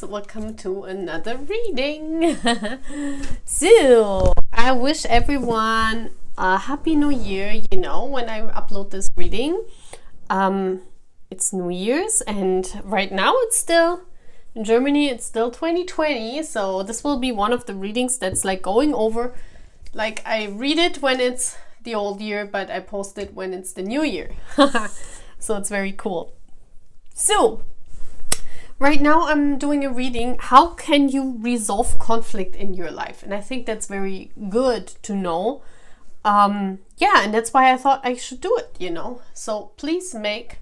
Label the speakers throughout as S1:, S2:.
S1: welcome to another reading. So I wish everyone a happy new year. You know, when I upload this reading, it's New Year's, and right now it's still in Germany, it's still 2020, so this will be one of the readings that's like going over, like I read it when it's the old year, but I post it when it's the new year. So it's very cool. So right now I'm doing a reading, how can you resolve conflict in your life? And I think that's very good to know. Yeah, and that's why I thought I should do it, you know. So please make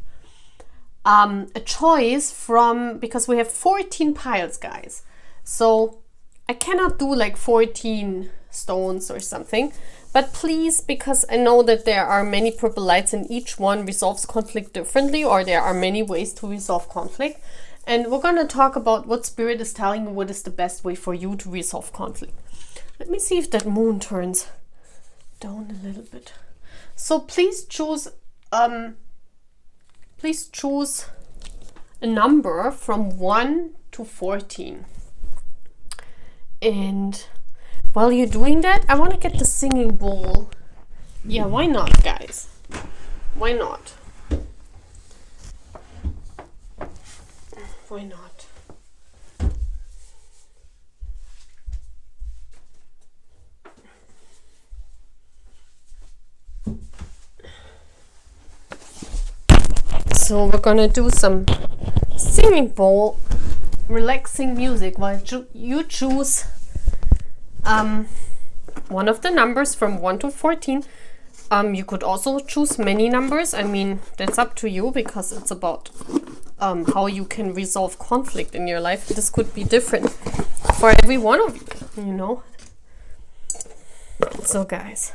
S1: a choice from, because we have 14 piles, guys. So I cannot do like 14 stones or something, but please, because I know that there are many purple lights and each one resolves conflict differently, or there are many ways to resolve conflict. And we're going to talk about what Spirit is telling you, what is the best way for you to resolve conflict. Let me see if that moon turns down a little bit. So please choose a number from 1 to 14. And while you're doing that, I want to get the singing bowl. Yeah, why not, guys? Why not? Why not? So we're gonna do some singing bowl, relaxing music while you choose one of the numbers from 1 to 14. You could also choose many numbers. I mean, that's up to you, because it's about how you can resolve conflict in your life. This could be different for every one of you, you know. So guys,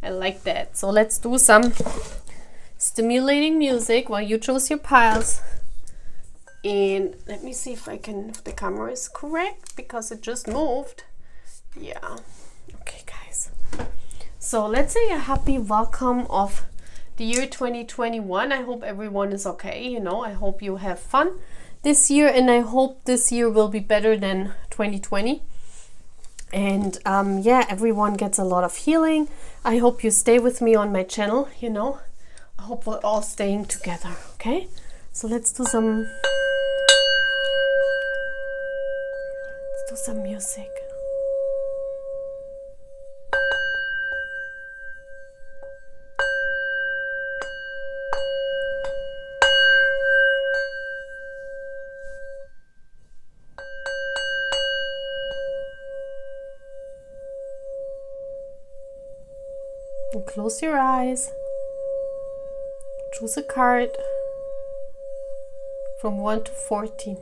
S1: I like that. So let's do some stimulating music while you choose your piles. And let me see if the camera is correct, because it just moved. Yeah. Okay, guys. So let's say a happy welcome of the year 2021. I hope everyone is okay. You know, I hope you have fun this year, and I hope this year will be better than 2020. And yeah, everyone gets a lot of healing. I hope you stay with me on my channel, you know. I hope we're all staying together, okay? So let's do some music. And close your eyes. Choose a card from 1 to 14.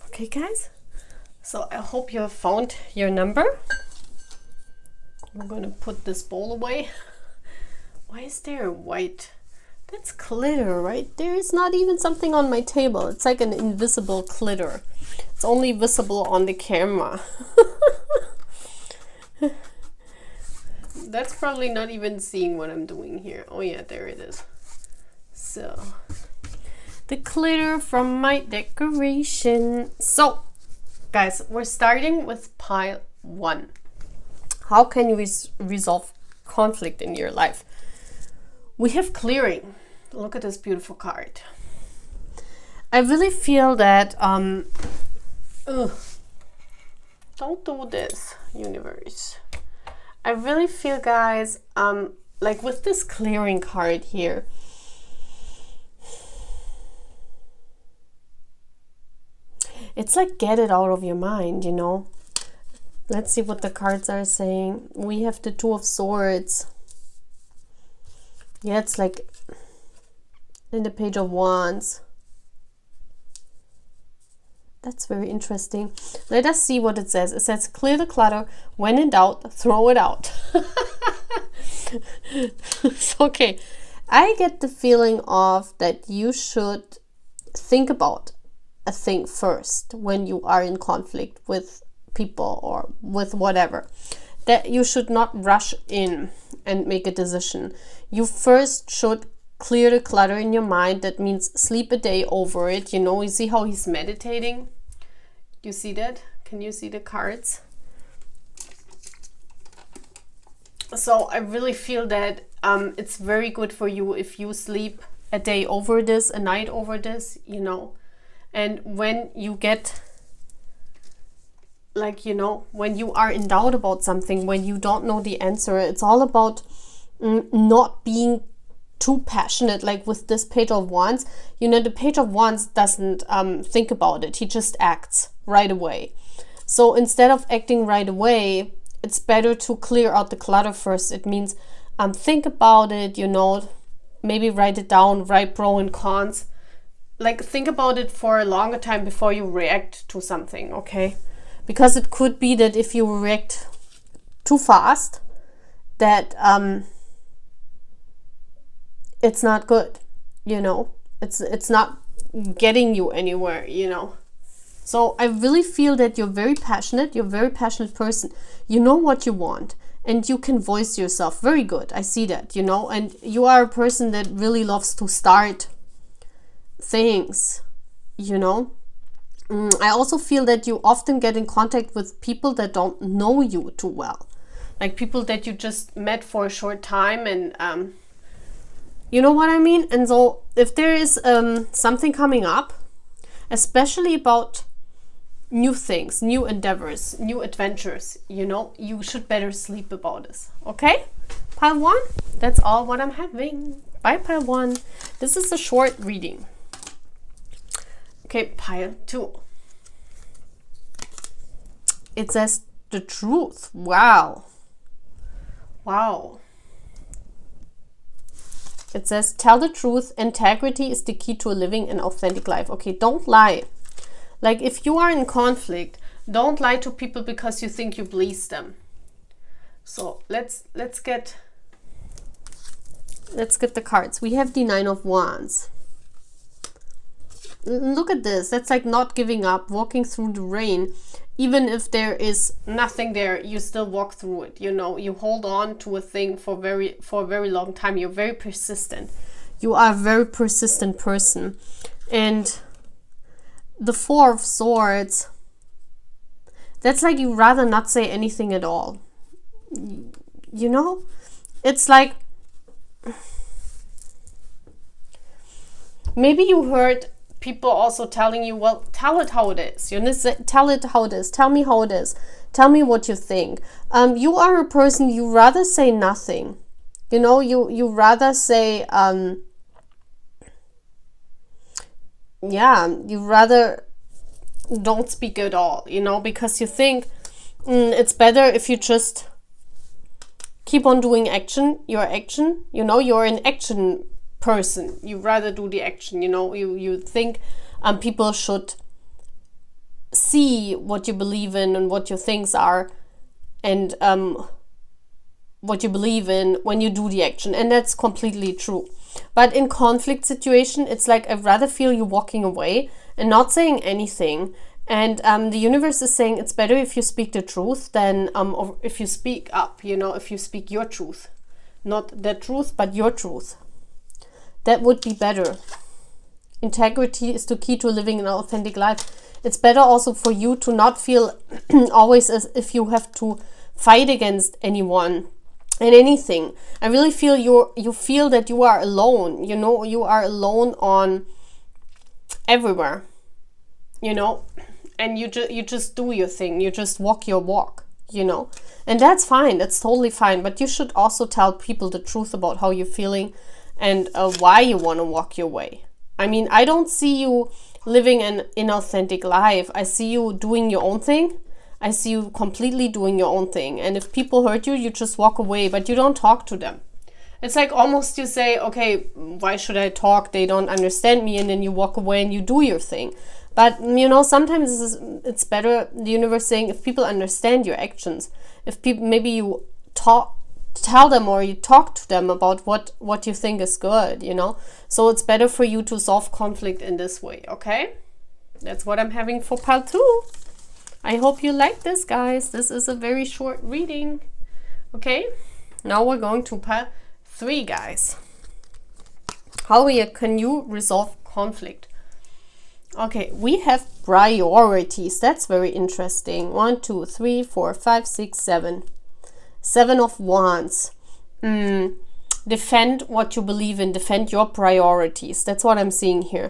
S1: Okay, guys? So I hope you have found your number. I'm going to put this bowl away. Why is there white? That's glitter, right? There is not even something on my table. It's like an invisible glitter. It's only visible on the camera. That's probably not even seeing what I'm doing here. Oh yeah, there it is. So, the glitter from my decoration. So, guys, we're starting with pile 1. How can you resolve conflict in your life? We have clearing. Look at this beautiful card. I really feel that don't do this, universe. I really feel, guys, like with this clearing card here, it's like get it out of your mind, you know. Let's see what the cards are saying. We have the 2 of Swords. Yeah, it's like in the Page of Wands. That's very interesting. Let us see what it says. It says, clear the clutter. When in doubt, throw it out. Okay. I get the feeling of that you should think about a thing first when you are in conflict with people or with whatever. that you should not rush in and make a decision. You first should clear the clutter in your mind. That means sleep a day over it. You know, you see how he's meditating? You see that? Can you see the cards? So I really feel that it's very good for you if you sleep a day over this, a night over this, you know. And when you get, like, you know, when you are in doubt about something, when you don't know the answer, it's all about not being too passionate. Like with this Page of Wands, you know, the Page of Wands doesn't think about it. He just acts right away. So instead of acting right away, it's better to clear out the clutter first. It means think about it, you know, maybe write it down, write pros and cons. Like think about it for a longer time before you react to something, okay? Because it could be that if you react too fast, that it's not good, you know? It's not getting you anywhere, you know? So I really feel that you're very passionate. You're a very passionate person. You know what you want and you can voice yourself. Very good. I see that, you know, and you are a person that really loves to start things, you know. I also feel that you often get in contact with people that don't know you too well. Like people that you just met for a short time and you know what I mean? And so if there is something coming up, especially about new things, new endeavors, new adventures, you know, you should better sleep about this, okay? Pile 1, that's all what I'm having. Bye, Pile 1. This is a short reading. Okay, Pile 2. It says the truth. Wow. Wow. It says, tell the truth. Integrity is the key to living an authentic life. Okay, don't lie. Like if you are in conflict, don't lie to people because you think you please them. So let's get the cards. We have the 9 of Wands. Look at this. That's like not giving up, walking through the rain. Even if there is nothing there, you still walk through it. You know, you hold on to a thing for a very long time. You're very persistent. You are a very persistent person. And the 4 of Swords, that's like you rather not say anything at all. You know? It's like maybe you heard people also telling you, well, tell it how it is. You know, tell it how it is. Tell me how it is. Tell me what you think. You are a person, you rather say nothing. You know, you rather say, yeah, you rather don't speak at all, you know, because you think it's better if you just keep on doing your action, you know, you're an action person. You rather do the action, you know, you think people should see what you believe in and what your things are and what you believe in when you do the action, and that's completely true. But in conflict situation, it's like I'd rather feel you walking away and not saying anything. And the universe is saying it's better if you speak the truth than or if you speak up, you know, if you speak your truth. Not the truth, but your truth. That would be better. Integrity is the key to living an authentic life. It's better also for you to not feel always as if you have to fight against anyone and anything. I really feel you feel that you are alone, you know, you are alone on everywhere, you know, and you just do your thing, you just walk your walk, you know, and that's fine, that's totally fine. But you should also tell people the truth about how you're feeling and why you want to walk your way. I mean, I don't see you living an inauthentic life. I see you doing your own thing. I see you completely doing your own thing. And if people hurt you, you just walk away, but you don't talk to them. It's like almost you say, okay, why should I talk? They don't understand me. And then you walk away and you do your thing. But, you know, sometimes it's better, the universe saying, if people understand your actions, if people, maybe you tell them or you talk to them about what you think is good, you know. So it's better for you to solve conflict in this way, okay? That's what I'm having for part 2. I hope you like this, guys. This is a very short reading. Okay, now we're going to pile 3, guys. How can you resolve conflict? Okay, we have priorities. That's very interesting. 1, 2, 3, 4, 5, 6, 7. 7 of Wands. Defend what you believe in. Defend your priorities. That's what I'm seeing here.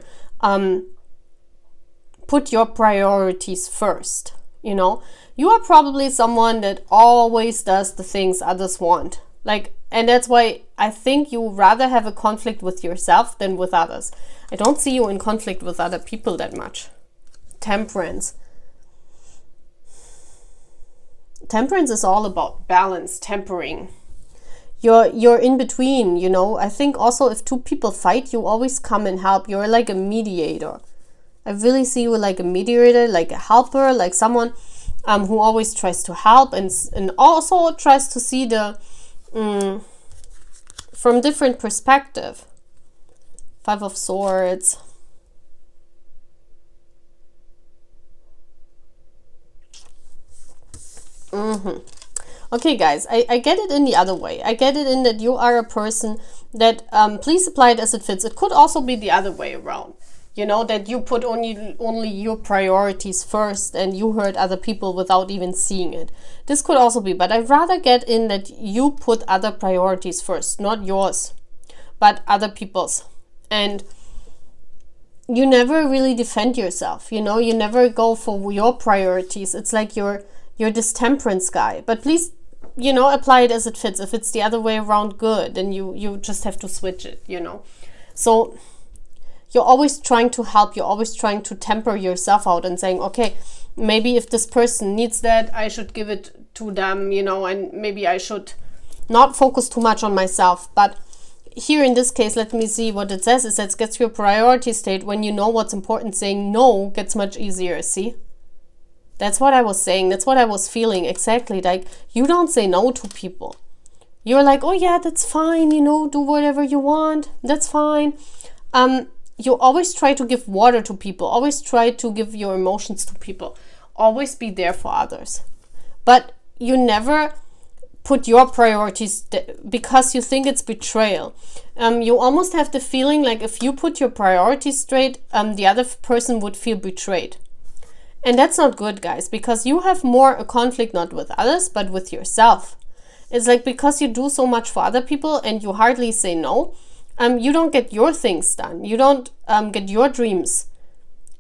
S1: Put your priorities first. You know, you are probably someone that always does the things others want. Like, and that's why I think you rather have a conflict with yourself than with others. I don't see you in conflict with other people that much. Temperance. Temperance is all about balance, tempering. You're in between, you know. I think also if 2 people fight, you always come and help. You're like a mediator. I really see you like a mediator, like a helper, like someone who always tries to help and also tries to see the from different perspective. 5 of Swords. Okay, guys, I get it in the other way. I get it in that you are a person that, please apply it as it fits. It could also be the other way around. You know, that you put only your priorities first and you hurt other people without even seeing it. This could also be, but I'd rather get in that you put other priorities first, not yours, but other people's. And you never really defend yourself, you know, you never go for your priorities. It's like you're this temperance guy. But please, you know, apply it as it fits. If it's the other way around, good. Then you just have to switch it, you know. So you're always trying to help. You're always trying to temper yourself out and saying, okay, maybe if this person needs that, I should give it to them, you know, and maybe I should not focus too much on myself. But here in this case, let me see what it says. It says, gets your priority state. When you know what's important, saying no gets much easier, see? That's what I was saying. That's what I was feeling exactly. Like, you don't say no to people. You're like, oh yeah, that's fine, you know, do whatever you want. That's fine. You always try to give water to people. Always try to give your emotions to people. Always be there for others. But you never put your priorities because you think it's betrayal. You almost have the feeling like if you put your priorities straight, the other person would feel betrayed. And that's not good, guys, because you have more a conflict not with others, but with yourself. It's like because you do so much for other people and you hardly say no, you don't get your things done. You don't get your dreams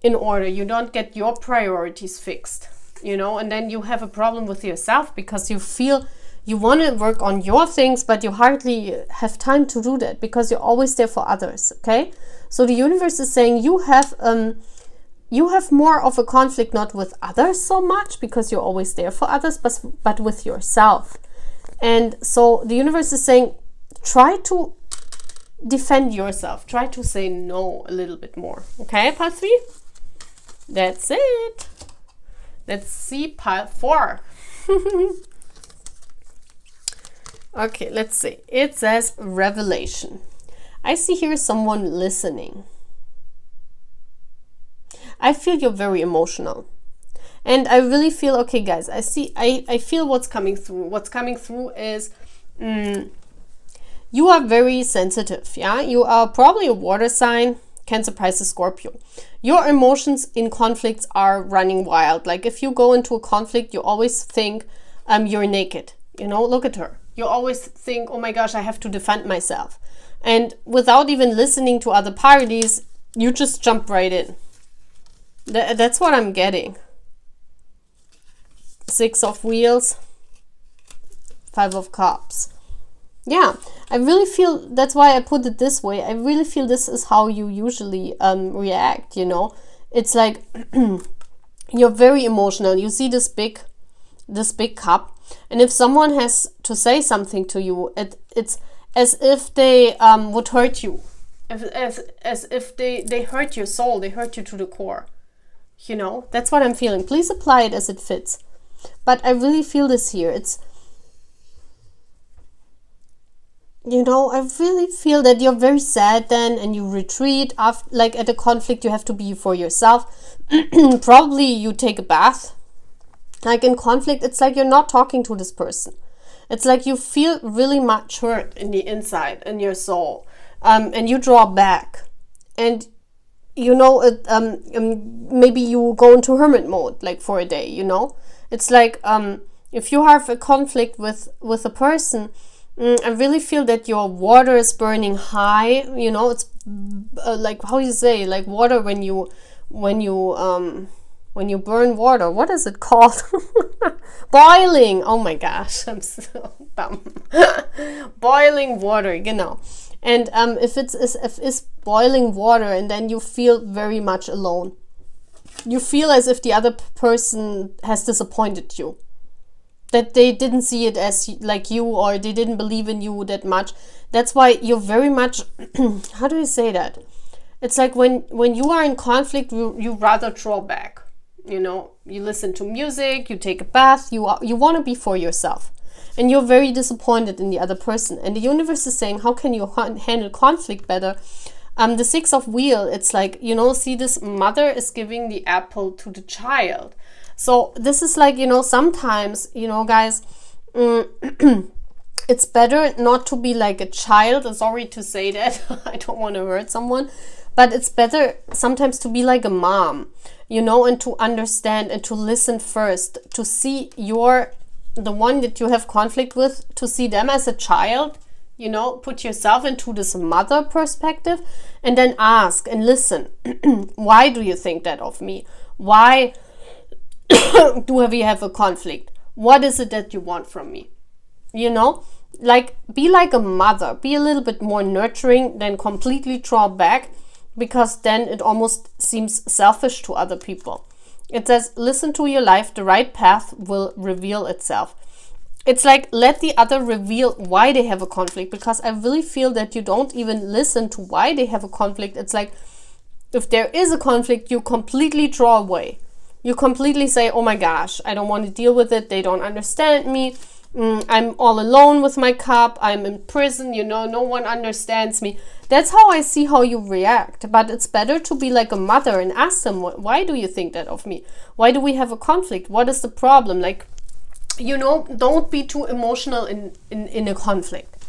S1: in order. You don't get your priorities fixed, you know, and then you have a problem with yourself because you feel you want to work on your things, but you hardly have time to do that because you're always there for others, okay? So the universe is saying you have more of a conflict not with others so much because you're always there for others, but with yourself. And so the universe is saying, try to defend yourself. Try to say no a little bit more. Okay, pile 3? That's it. Let's see pile 4. Okay, let's see. It says revelation. I see here someone listening. I feel you're very emotional. And I really feel, okay guys, I feel what's coming through. What's coming through is you are very sensitive, yeah? You are probably a water sign, Cancer, Pisces, Scorpio. Your emotions in conflicts are running wild. Like if you go into a conflict, you always think you're naked. You know, look at her. You always think, oh my gosh, I have to defend myself. And without even listening to other parties, you just jump right in. That's what I'm getting. 6 of Wheels, 5 of Cups. Yeah, I really feel, that's why I put it this way. I really feel this is how you usually react, you know. It's like you're very emotional. You see this big cup, and if someone has to say something to you, it's as if they would hurt you, as if they hurt your soul, they hurt you to the core. You know, that's what I'm feeling. Please apply it as it fits. But I really feel this here. It's, you know, I really feel that you're very sad then and you retreat. After, like at a conflict, you have to be for yourself. Probably you take a bath. Like in conflict, it's like you're not talking to this person. It's like you feel really much hurt in the inside, in your soul, and you draw back, and you know, maybe you go into hermit mode, like for a day, you know. It's like, if you have a conflict with a person, I really feel that your water is burning high, you know. It's like, how you say, like water when you burn water, what is it called? Boiling. Oh my gosh, I'm so dumb. Boiling water, you know. And if it's boiling water, and then you feel very much alone. You feel as if the other person has disappointed you, that they didn't see it as like you, or they didn't believe in you that much. That's why you're very much how do you say that? It's like when you are in conflict, you rather draw back. You know, you listen to music, you take a bath, you want to be for yourself. And you're very disappointed in the other person. And the universe is saying, how can you handle conflict better? The Six of Wheels, it's like, you know, see, this mother is giving the apple to the child. So this is like, you know, sometimes, you know, guys, it's better not to be like a child. I'm sorry to say that. I don't want to hurt someone. But it's better sometimes to be like a mom, you know, and to understand and to listen first, to see the one that you have conflict with, to see them as a child, you know, put yourself into this mother perspective, and then ask and listen. Why do you think that of me? Why do we have a conflict? What is it that you want from me? You know, like, be like a mother, be a little bit more nurturing than completely draw back, because then it almost seems selfish to other people. It says, listen to your life, the right path will reveal itself. It's like, let the other reveal why they have a conflict, because I really feel that you don't even listen to why they have a conflict. It's like, if there is a conflict, you completely draw away. You completely say, oh my gosh, I don't want to deal with it. They don't understand me. I'm all alone with my cup. I'm in prison, you know, no one understands me. That's how I see how you react. But it's better to be like a mother and ask them, why do you think that of me? Why do we have a conflict? What is the problem? Like, you know, don't be too emotional in a conflict.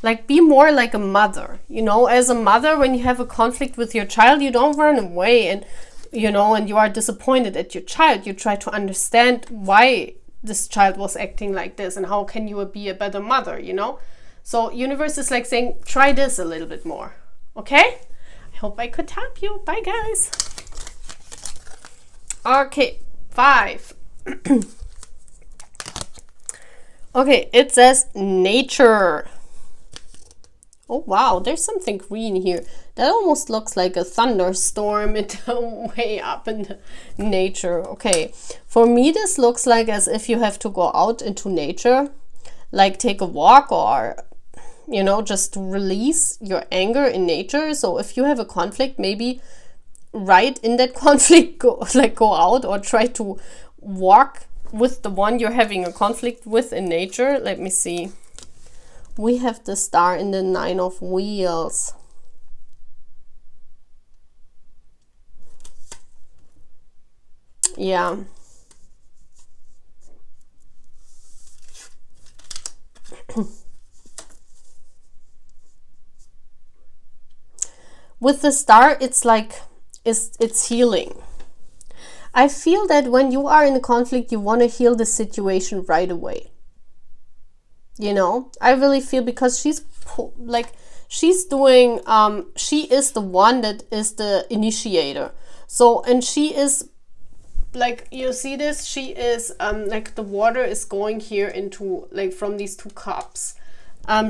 S1: Like, be more like a mother. You know, as a mother, when you have a conflict with your child, you don't run away and, you know, and you are disappointed at your child. You try to understand why this child was acting like this, and how can you be a better mother, you know? So universe is like saying, try this a little bit more. Okay? I hope I could help you. Bye, guys. Okay, 5. Okay, it says nature. Oh, wow, there's something green here. That almost looks like a thunderstorm. It's way up in nature. Okay, for me, this looks like as if you have to go out into nature, like take a walk, or, you know, just to release your anger in nature. So if you have a conflict, maybe right in that conflict, go out or try to walk with the one you're having a conflict with in nature. Let me see. We have the star in the 9 of Wheels. Yeah. With the star, it's like, it's healing. I feel that when you are in a conflict, you want to heal the situation right away. You know, I really feel, because she's doing, she is the one that is the initiator. So, and she is, like, you see this, she is, like, the water is going here into, like, from these 2 cups.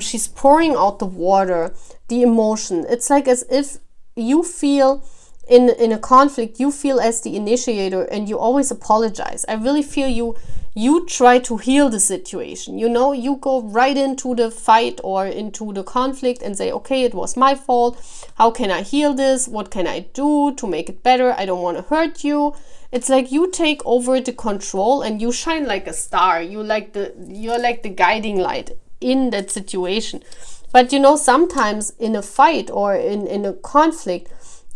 S1: She's pouring out the water, the emotion. It's like as if you feel in a conflict, you feel as the initiator, and you always apologize. I really feel you try to heal the situation. You know, you go right into the fight or into the conflict and say, okay, it was my fault. How can I heal this? What can I do to make it better? I don't want to hurt you. It's like you take over the control and you shine like a star. You're like the guiding light in that situation. But you know, sometimes in a fight or in a conflict,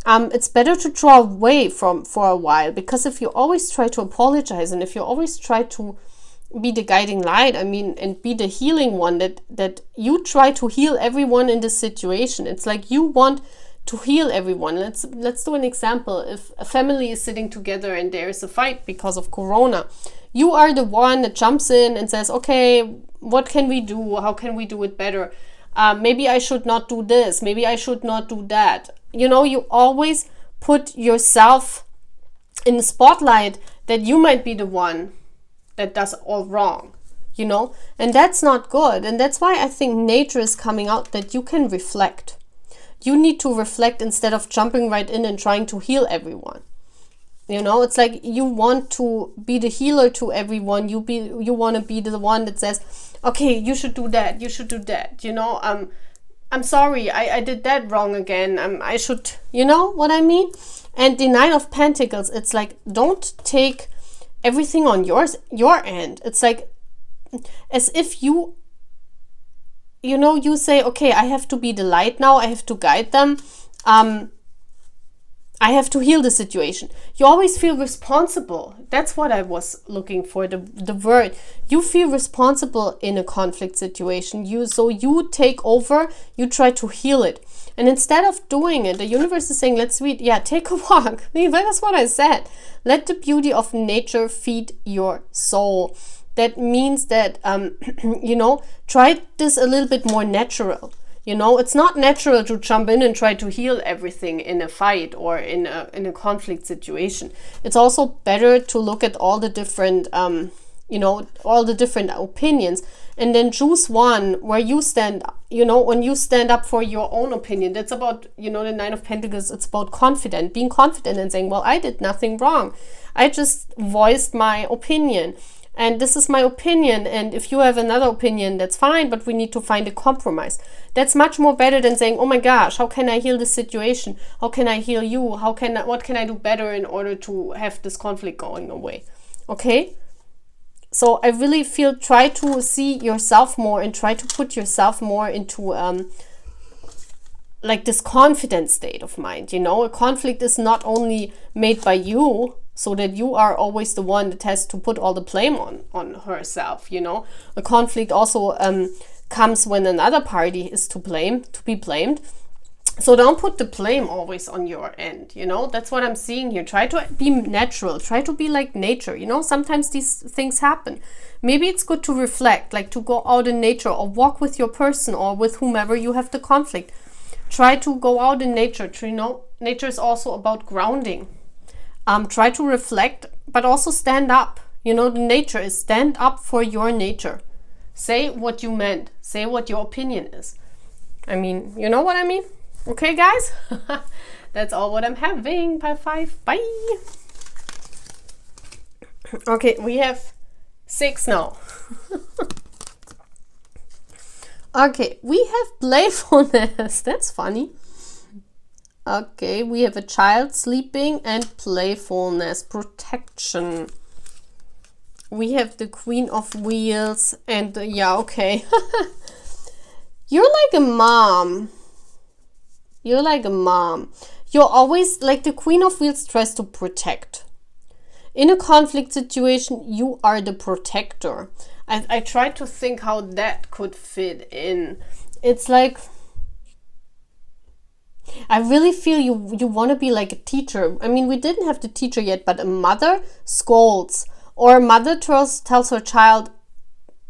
S1: it's better to draw away for a while, because if you always try to apologize, and if you always try to be the guiding light, I mean, and be the healing one, that you try to heal everyone in this situation. It's like you want to heal everyone. Let's do an example. If a family is sitting together and there is a fight because of Corona, you are the one that jumps in and says, okay, what can we do? How can we do it better? Maybe I should not do this. Maybe I should not do that. You know, you always put yourself in the spotlight that you might be the one that does all wrong, you know, and that's not good. And that's why I think nature is coming out, that you can reflect. You need to reflect instead of jumping right in and trying to heal everyone. You know, it's like you want to be the healer to everyone. You want to be the one that says, okay, you should do that, you should do that, you know, I'm sorry, I did that wrong again, I should, you know what I mean? And the Nine of Pentacles, it's like, don't take everything on your end. It's like as if you know, you say, okay, I have to be the light now, I have to guide them, I have to heal the situation. You always feel responsible. That's what I was looking for, the word. You feel responsible in a conflict situation. So you take over, you try to heal it. And instead of doing it, the universe is saying, let's read, take a walk. That's what I said. Let the beauty of nature feed your soul. That means that, you know, try this a little bit more natural. You know, it's not natural to jump in and try to heal everything in a fight or in a conflict situation. It's also better to look at all the different, you know, all the different opinions, and then choose one where you stand, you know, when you stand up for your own opinion. That's about, you know, the Nine of Pentacles, it's about being confident and saying, well, I did nothing wrong. I just voiced my opinion. And this is my opinion, and if you have another opinion, that's fine, but we need to find a compromise. That's much more better than saying, oh my gosh, how can I heal this situation? How can I heal you? What can I do better in order to have this conflict going away? Okay? So I really feel, try to see yourself more and try to put yourself more into like this confident state of mind, you know? A conflict is not only made by you, so that you are always the one that has to put all the blame on herself, you know. A conflict also comes when another party is to be blamed. So don't put the blame always on your end, you know. That's what I'm seeing here. Try to be natural. Try to be like nature, you know. Sometimes these things happen. Maybe it's good to reflect, like to go out in nature or walk with your person or with whomever you have the conflict. Try to go out in nature. You know, nature is also about grounding. Try to reflect, but also stand up. You know, the nature is stand up for your nature. Say what you meant. Say what your opinion is. I mean, you know what I mean? Okay, guys? That's all what I'm having. Bye 5. Bye. Okay, we have 6 now. Okay, we have playfulness. That's funny. Okay, we have a child sleeping and playfulness, protection. We have the Queen of Wheels and okay. You're like a mom. You're like a mom. You're always like the Queen of Wheels tries to protect. In a conflict situation, you are the protector. I try to think how that could fit in. It's like, I really feel you want to be like a teacher. I mean, we didn't have the teacher yet, but a mother scolds, or a mother tells her child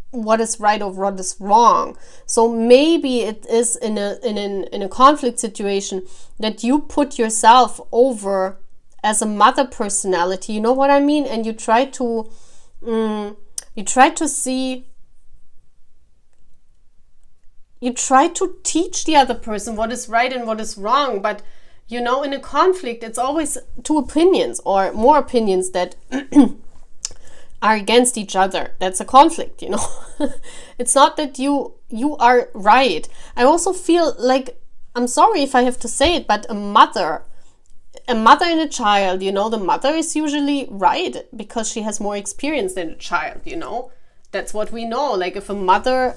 S1: what is right or what is wrong. So maybe it is in a conflict situation that you put yourself over as a mother personality. You know what I mean? And you try to see. You try to teach the other person what is right and what is wrong, but you know, in a conflict, it's always 2 opinions or more opinions that are against each other. That's a conflict, you know. It's not that you are right. I also feel like, I'm sorry if I have to say it, but a mother and a child, you know, the mother is usually right because she has more experience than the child, you know. That's what we know. Like if a mother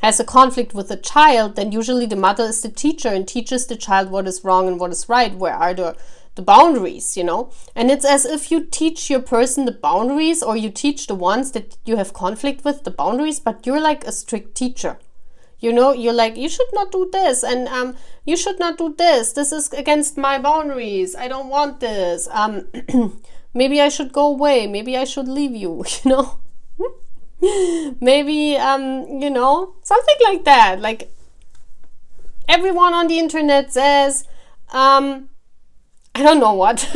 S1: has a conflict with a child, then usually the mother is the teacher and teaches the child what is wrong and what is right. Where are the the boundaries, you know. And it's as if you teach your person the boundaries, or you teach the ones that you have conflict with the boundaries, but you're like a strict teacher. You know, you're like, you should not do this, and you should not do this. This is against my boundaries. I don't want this. Maybe I should go away. Maybe I should leave you, you know. Maybe, you know, something like that. Like, everyone on the internet says, I don't know what,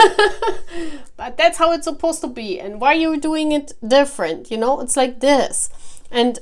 S1: but that's how it's supposed to be. And why you're doing it different, you know, it's like this. And,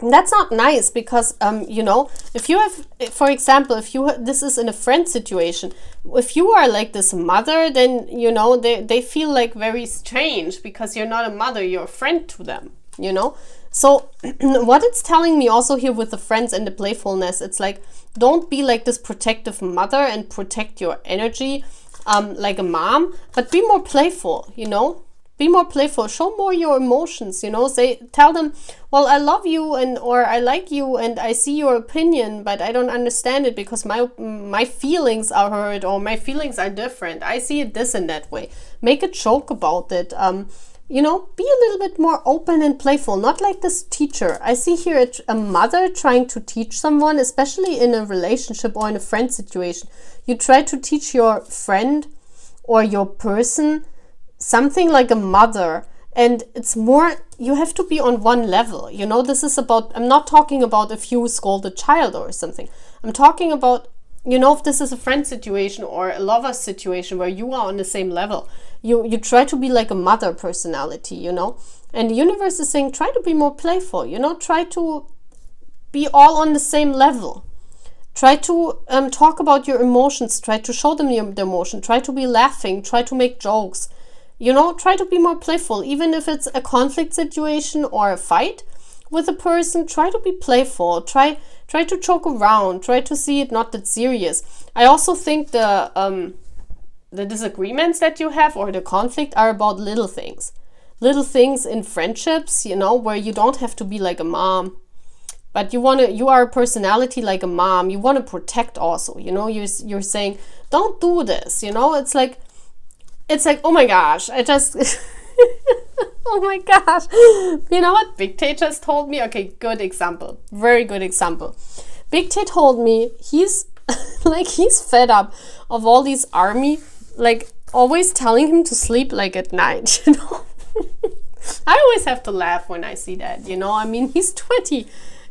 S1: that's not nice, because you know, if you have, for example, if you this is in a friend situation, if you are like this mother, then you know they feel like very strange, because you're not a mother, you're a friend to them, you know. So what it's telling me also here with the friends and the playfulness, it's like, don't be like this protective mother and protect your energy like a mom, but be more playful, you know. Be more playful, show more your emotions, you know. Tell them, well, I love you, and or I like you, and I see your opinion, but I don't understand it because my feelings are hurt, or my feelings are different. I see it this and that way. Make a joke about it. You know, be a little bit more open and playful, not like this teacher. I see here a mother trying to teach someone, especially in a relationship or in a friend situation. You try to teach your friend or your person something like a mother, and it's more, you have to be on one level, you know. This is about, I'm not talking about if you scold a child or something. I'm talking about, you know, if this is a friend situation or a lover situation where you are on the same level, you try to be like a mother personality, you know. And the universe is saying, try to be more playful, you know, try to be all on the same level. Try to talk about your emotions, try to show them the emotion, try to be laughing, try to make jokes. You know, try to be more playful, even if it's a conflict situation or a fight with a person. Try to be playful. Try to joke around. Try to see it not that serious. I also think the disagreements that you have or the conflict are about little things in friendships. You know, where you don't have to be like a mom, but you are a personality like a mom. You want to protect also. You know, you're saying, don't do this. You know, it's like, oh my gosh, I just, oh my gosh. You know what Big Tay just told me? Okay, good example. Very good example. Big Tay told me he's like, he's fed up of all these army, like always telling him to sleep like at night, you know. I always have to laugh when I see that, you know. I mean, he's 20.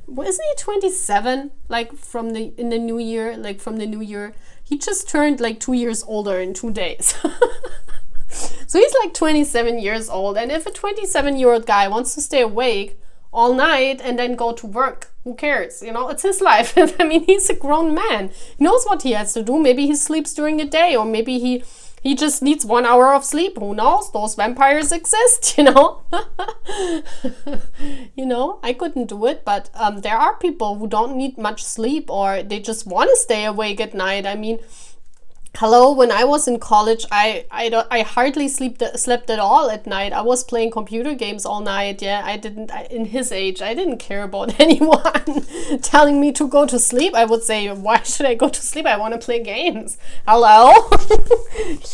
S1: Isn't he 27? Like from the new year. He just turned like 2 years older in 2 days. So he's like 27 years old. And if a 27-year-old guy wants to stay awake all night and then go to work, who cares? You know, it's his life. I mean, he's a grown man. He knows what he has to do. Maybe he sleeps during the day, or maybe he just needs 1 hour of sleep. Who knows? Those vampires exist, you know. You know, I couldn't do it, but there are people who don't need much sleep, or they just want to stay awake at night. I mean, hello, when I was in college, I hardly slept at all at night. I was playing computer games all night. Yeah, in his age, I didn't care about anyone telling me to go to sleep. I would say, why should I go to sleep? I want to play games. Hello?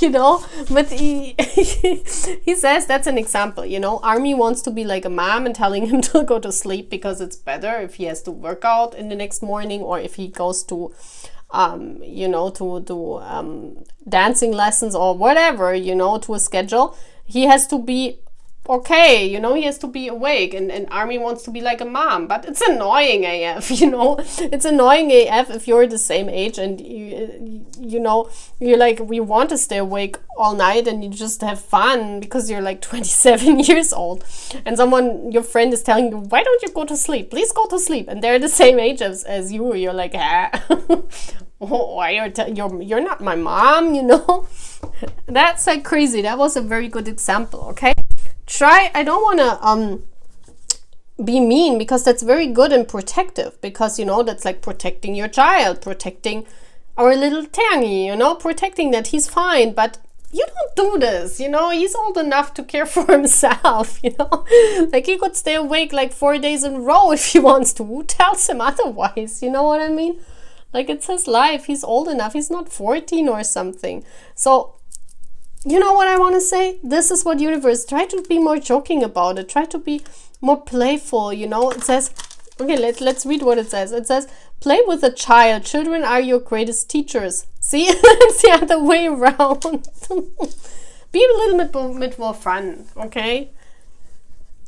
S1: You know, but he says that's an example, you know. Army wants to be like a mom and telling him to go to sleep because it's better if he has to work out in the next morning, or if he goes to you know, to do dancing lessons or whatever, you know, to a schedule. He has to be okay, you know, he has to be awake, and Army wants to be like a mom. But it's annoying AF, you know. It's annoying AF if you're the same age and you know, you're like, we want to stay awake all night and you just have fun because you're like 27 years old, and your friend is telling you, why don't you go to sleep? Please go to sleep. And they're the same age as you. You're like, why you're not my mom, you know. That's like crazy. That was a very good example. Okay, I don't want to be mean, because that's very good and protective, because, you know, that's like protecting your child, protecting our little Tangy, you know, protecting that he's fine. But you don't do this, you know. He's old enough to care for himself, you know. Like, he could stay awake like 4 days in a row if he wants to. Who tells him otherwise? You know what I mean? Like, it's his life. He's old enough. He's not 14 or something. So, you know what I want to say? This is what universe, try to be more joking about it. Try to be more playful, you know? It says, okay, let's read what it says. It says, play with a child. Children are your greatest teachers. See, it's the other way around. Be a little bit more fun, okay?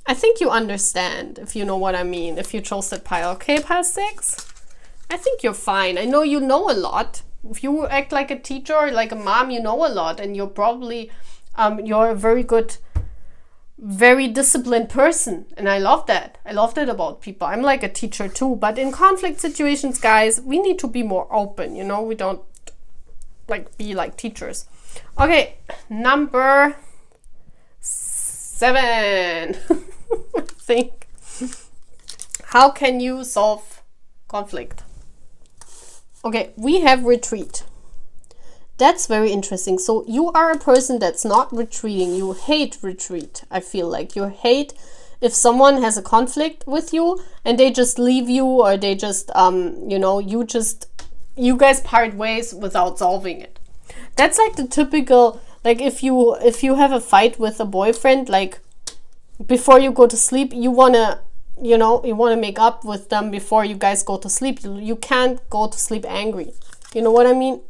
S1: I think you understand, if you know what I mean, if you chose that pile. Okay, pile 6? I think you're fine. I know you know a lot. If you act like a teacher or like a mom, you know a lot, and you're probably, you're a very good, very disciplined person, and I love that. I love that about people. I'm like a teacher too, but in conflict situations, guys, we need to be more open, you know? We don't like be like teachers. Okay, number 7. I think. How can you solve conflict? Okay, we have retreat. That's very interesting. So you are a person that's not retreating. You hate retreat. I feel like you hate if someone has a conflict with you and they just leave you, or they just, you know, you guys part ways without solving it. That's like the typical, like if you have a fight with a boyfriend, like before you go to sleep, you want to, you know, you want to make up with them before you guys go to sleep. You can't go to sleep angry. You know what I mean?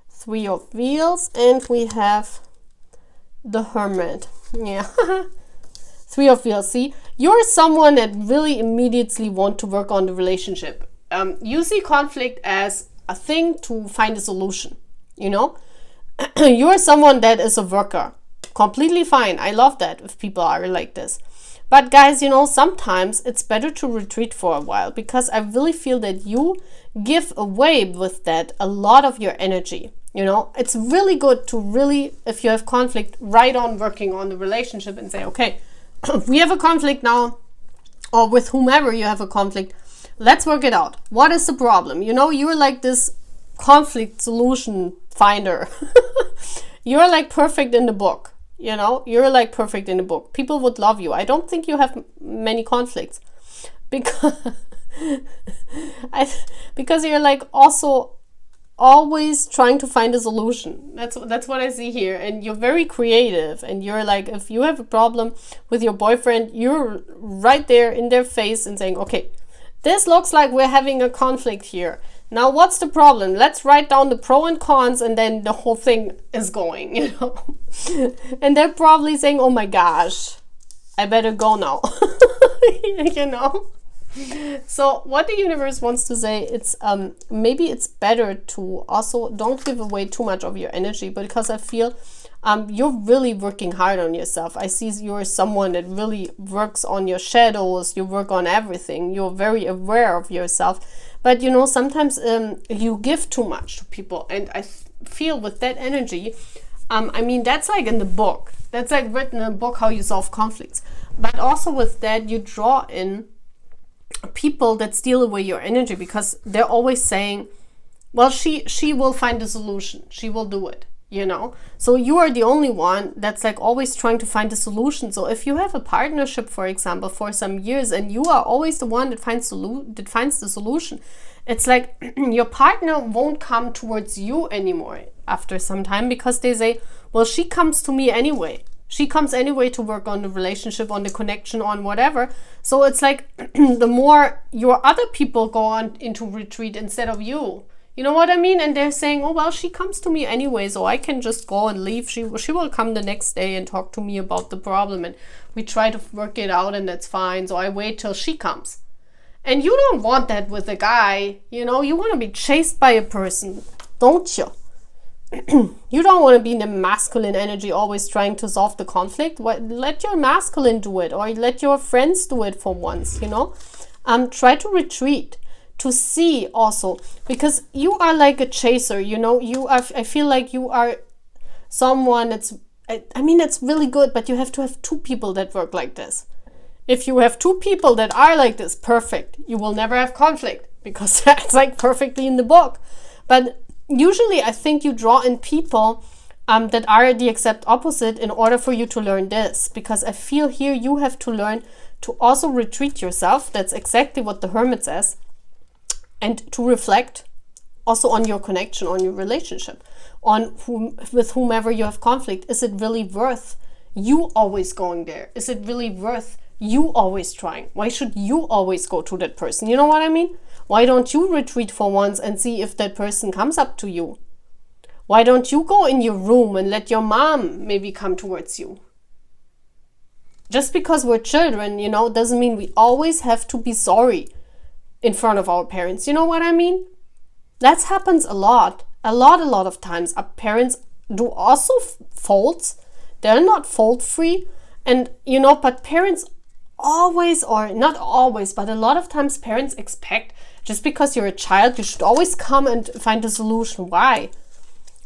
S1: 3 of Wheels, and we have the Hermit. Yeah. 3 of Wheels. See, you're someone that really immediately want to work on the relationship. You see conflict as a thing to find a solution, you know? You're someone that is a worker. Completely fine. I love that if people are like this. But guys, you know, sometimes it's better to retreat for a while, because I really feel that you give away with that a lot of your energy. You know, it's really good to really, if you have conflict, right on working on the relationship and say, okay, we have a conflict now, or with whomever you have a conflict, let's work it out. What is the problem? You know, you're like this conflict solution finder. You're like perfect in the book. You know, you're like perfect in the book. People would love you. I don't think you have many conflicts, because because you're like also always trying to find a solution. That's what I see here. And you're very creative, and you're like, if you have a problem with your boyfriend, you're right there in their face and saying, okay, this looks like we're having a conflict here. Now, what's the problem? Let's write down the pros and cons, and then the whole thing is going, you know. And they're probably saying, oh my gosh, I better go now. You know. So what the universe wants to say, it's maybe it's better to also don't give away too much of your energy, because I feel you're really working hard on yourself. I see you're someone that really works on your shadows. You work on everything. You're very aware of yourself. But, you know, sometimes you give too much to people. And I feel with that energy, I mean, that's like in the book. That's like written in a book, how you solve conflicts. But also with that, you draw in people that steal away your energy, because they're always saying, well, she will find a solution. She will do it. You know, so you are the only one that's like always trying to find a solution. So if you have a partnership, for example, for some years, and you are always the one that finds the solution, it's like your partner won't come towards you anymore after some time, because they say, well, she comes to me anyway. She comes anyway to work on the relationship, on the connection, on whatever. So it's like the more your other people go on into retreat instead of you. You know what I mean? And they're saying, oh, well, she comes to me anyway, so I can just go and leave. She will come the next day and talk to me about the problem, and we try to work it out, and that's fine. So I wait till she comes. And you don't want that with a guy. You know, you want to be chased by a person, don't you? You don't want to be in the masculine energy, always trying to solve the conflict. Let your masculine do it, or let your friends do it for once, you know? Try to retreat. To see also, because you are like a chaser, you know, I feel like you are someone that's, I mean, it's really good, but you have to have 2 people that work like this. If you have 2 people that are like this, perfect. You will never have conflict, because that's like perfectly in the book. But usually I think you draw in people that are the exact opposite in order for you to learn this, because I feel here you have to learn to also retreat yourself. That's exactly what the Hermit says. and to reflect also on your connection, on your relationship, on with whomever you have conflict. Is it really worth you always going there? Is it really worth you always trying? Why should you always go to that person? You know what I mean? Why don't you retreat for once and see if that person comes up to you? Why don't you go in your room and let your mom maybe come towards you? Just because we're children, you know, doesn't mean we always have to be sorry in front of our parents. You know what I mean? That happens a lot of times. Our parents do also faults. They're not fault-free. And, you know, but parents always, or not always, but a lot of times parents expect, just because you're a child, you should always come and find a solution. Why?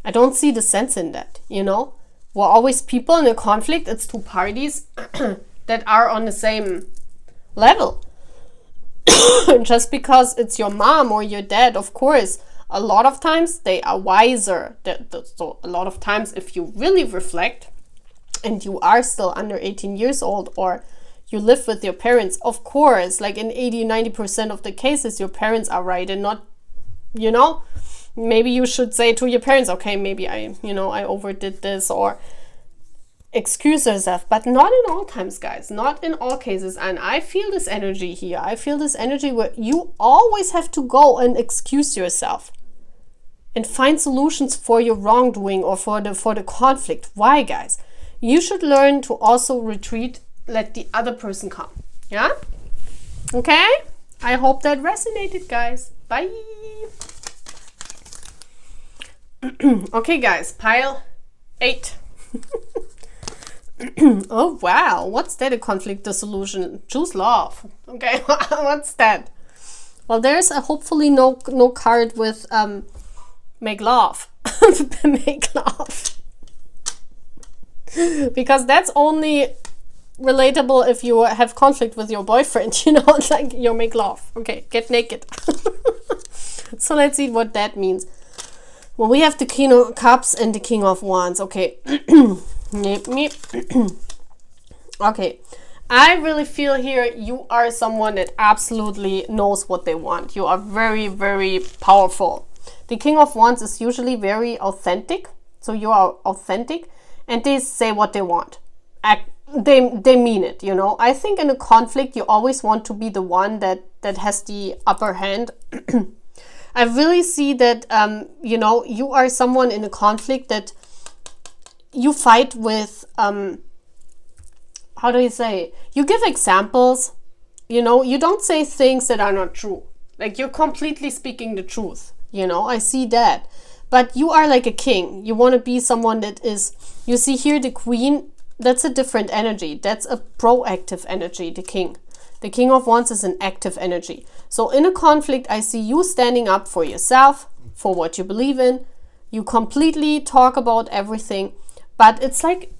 S1: I don't see the sense in that, you know? We're always people in a conflict. It's two parties that are on the same level. Just because it's your mom or your dad, of course, a lot of times they are wiser. So a lot of times, if you really reflect and you are still under 18 years old, or you live with your parents, of course, like in 80-90% of the cases, your parents are right and not, you know, maybe you should say to your parents, okay, maybe I overdid this, or excuse yourself, but not in all times, guys, not in all cases. And I feel this energy here. I feel this energy where you always have to go and excuse yourself and find solutions for your wrongdoing or for the conflict. Why, guys? You should learn to also retreat, let the other person come. Yeah? Okay? I hope that resonated, guys. Bye. Okay, guys, pile 8. Oh, wow. What's that? A conflict dissolution. Choose love. Okay, what's that? Well, there's hopefully no card with make love. Make love. Because that's only relatable if you have conflict with your boyfriend, you know, it's like you make love. Okay, get naked. So let's see what that means. Well, we have the King of Cups and the King of Wands. Okay. Okay. I really feel here you are someone that absolutely knows what they want. You are very, very powerful. The King of Wands is usually very authentic. So you are authentic and they say what they want. They mean it, you know. I think in a conflict, you always want to be the one that has the upper hand. I really see that, you know, you are someone in a conflict that you fight with, how do you say? You give examples, you know, you don't say things that are not true. Like you're completely speaking the truth, you know, I see that. But you are like a king. You want to be someone that is, you see here the Queen, that's a different energy. That's a proactive energy, the King. The King of Wands is an active energy. So in a conflict, I see you standing up for yourself, for what you believe in. You completely talk about everything. But it's like,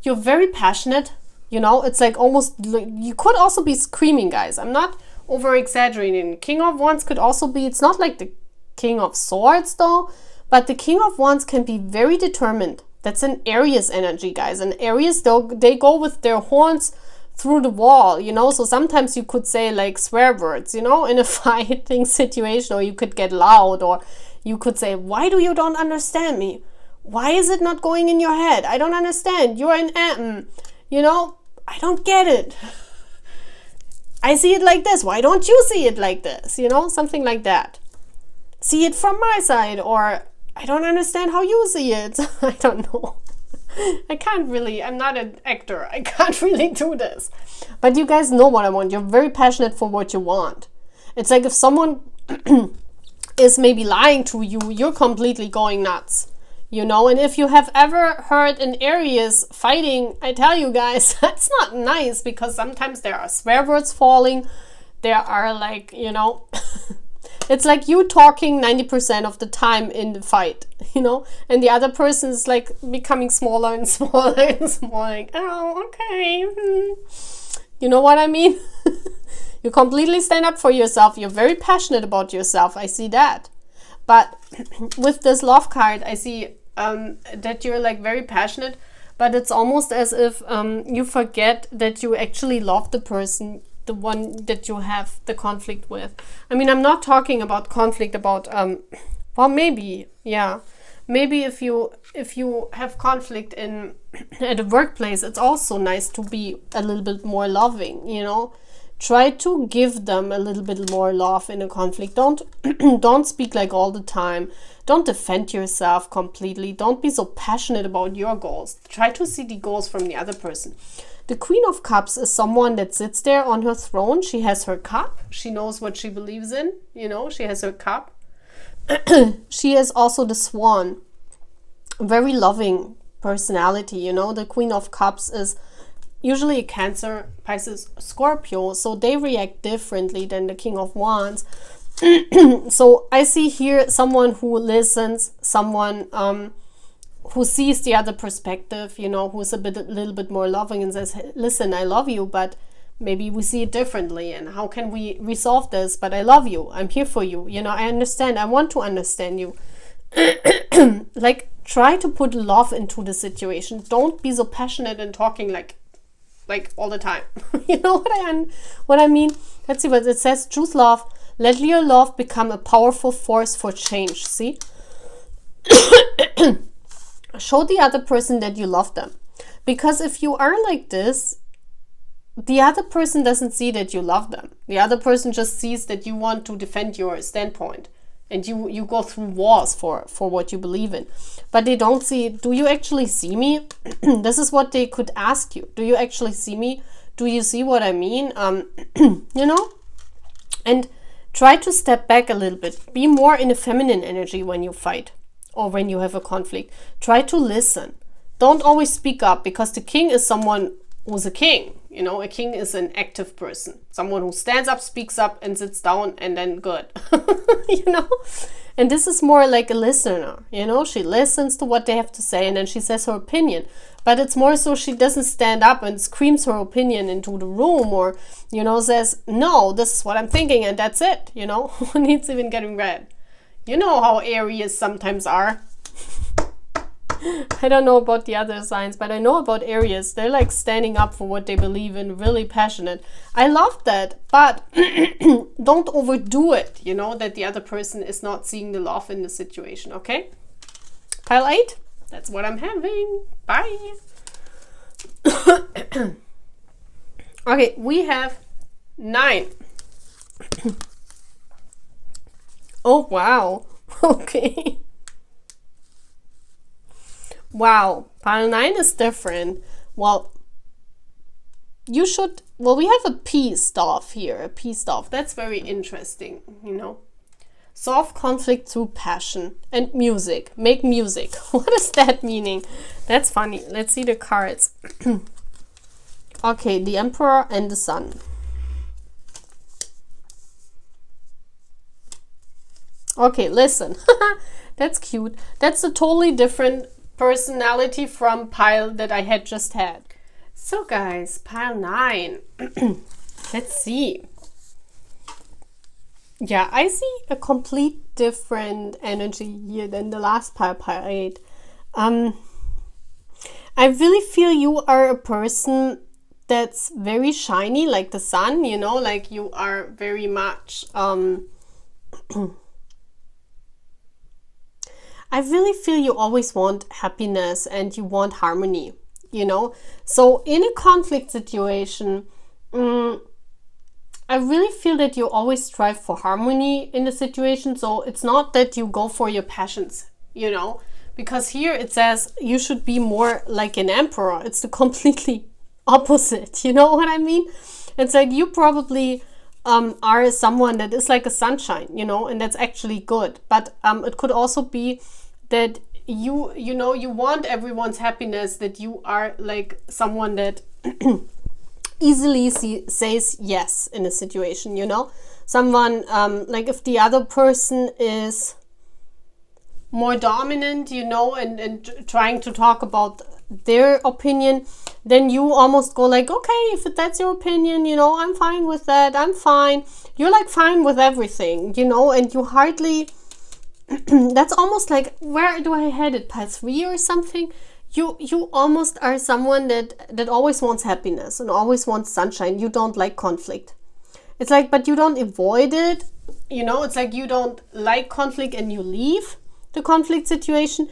S1: you're very passionate, you know. It's like almost, you could also be screaming, guys. I'm not over exaggerating. King of Wands could also be, it's not like the King of Swords though, but the King of Wands can be very determined. That's an Aries energy, guys. And Aries, they go with their horns through the wall, you know. So sometimes you could say like swear words, you know, in a fighting situation, or you could get loud, or you could say, why do you don't understand me? Why is it not going in your head? I don't understand. You're an you know, I don't get it. I see it like this. Why don't you see it like this? You know, something like that. See it from my side, or I don't understand how you see it. I don't know. I can't really, I'm not an actor. I can't really do this. But you guys know what I want. You're very passionate for what you want. It's like if someone is maybe lying to you, you're completely going nuts. You know, and if you have ever heard an Aries fighting, I tell you guys, that's not nice, because sometimes there are swear words falling. There are like, you know, it's like you talking 90% of the time in the fight, you know, and the other person is like becoming smaller and smaller and smaller. Like, oh, okay. You know what I mean? You completely stand up for yourself. You're very passionate about yourself. I see that. But with this love card, I see that you're like very passionate, but it's almost as if you forget that you actually love the person the one that you have the conflict with. I mean, I'm not talking about conflict about, well, maybe, yeah. Maybe if you have conflict in at a workplace, it's also nice to be a little bit more loving, you know. Try to give them a little bit more love in a conflict. Don't don't speak like all the time. Don't defend yourself completely. Don't be so passionate about your goals. Try to see the goals from the other person. The Queen of Cups is someone that sits there on her throne. She has her cup. She knows what she believes in, you know. She has her cup. She is also the Swan. Very loving personality, you know. The Queen of Cups is usually a Cancer, Pisces, Scorpio, so they react differently than the King of Wands. So I see here someone who listens, someone who sees the other perspective, you know, who's a little bit more loving and says, hey, listen, I love you, but maybe we see it differently, and how can we resolve this? But I love you, I'm here for you, you know, I understand, I want to understand you. Like, try to put love into the situation. Don't be so passionate and talking like all the time. You know what I mean? Let's see what it says. Choose love. Let your love become a powerful force for change. See? Show the other person that you love them. Because if you are like this, the other person doesn't see that you love them. The other person just sees that you want to defend your standpoint. And you go through wars for what you believe in. But they don't see, do you actually see me? This is what they could ask you. Do you actually see me? Do you see what I mean? You know? And try to step back a little bit. Be more in a feminine energy when you fight or when you have a conflict. Try to listen. Don't always speak up, because the king is someone who's a king. You know, a king is an active person. Someone who stands up, speaks up, and sits down, and then good. You know? And this is more like a listener. You know, she listens to what they have to say, and then she says her opinion. But it's more so she doesn't stand up and screams her opinion into the room, or, you know, says, no, this is what I'm thinking, and that's it. You know, who needs even getting read? You know how Aries sometimes are. I don't know about the other signs, but I know about Aries. They're like standing up for what they believe in, really passionate. I love that, but don't overdo it, you know, that the other person is not seeing the love in the situation, okay? Pile 8, that's what I'm having. Bye. Okay, we have 9. Oh, wow. Okay. Wow, pile 9 is different. Well, you should, well, we have a peace staff here, a peace staff. That's very interesting, you know. Solve conflict through passion and music. Make music. What is that meaning? That's funny. Let's see the cards. Okay, the Emperor and the Sun. Okay, listen. That's cute. That's a totally different personality from pile that I had just had. So guys, pile 9. Let's see. Yeah, I see a complete different energy here than the last pile 8. I really feel you are a person that's very shiny, like the sun, you know, like you are very much I really feel you always want happiness and you want harmony, you know. So in a conflict situation, I really feel that you always strive for harmony in the situation. So it's not that you go for your passions, you know, because here it says you should be more like an emperor. It's the completely opposite, you know what I mean? It's like you probably are someone that is like a sunshine, you know, and that's actually good. But it could also be that you know, you want everyone's happiness, that you are like someone that easily says yes in a situation, you know. Someone like if the other person is more dominant, you know, and trying to talk about their opinion, then you almost go like, okay, if that's your opinion, you know, I'm fine with that, I'm fine. You're like fine with everything, you know, and you hardly that's almost like, where do I head it, pile 3 or something? You almost are someone that always wants happiness and always wants sunshine. You don't like conflict. It's like, but you don't avoid it. You know, it's like you don't like conflict and you leave the conflict situation.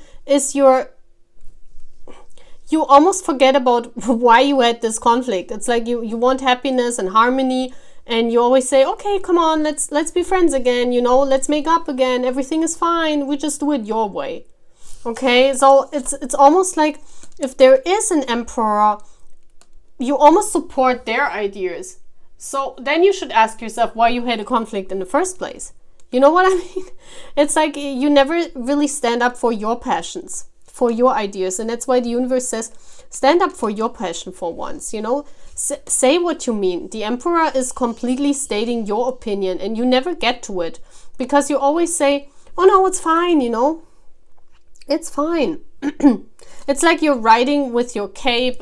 S1: You almost forget about why you had this conflict. It's like you want happiness and harmony, and you always say, okay, come on, let's be friends again, you know, let's make up again, everything is fine, we just do it your way. Okay, so it's almost like if there is an emperor, you almost support their ideas. So then you should ask yourself why you had a conflict in the first place. You know what I mean? It's like you never really stand up for your passions, for your ideas. And that's why the universe says, stand up for your passion for once, you know? Say what you mean. The emperor is completely stating your opinion and you never get to it because you always say, oh no, it's fine, you know? It's fine. It's like you're riding with your cape,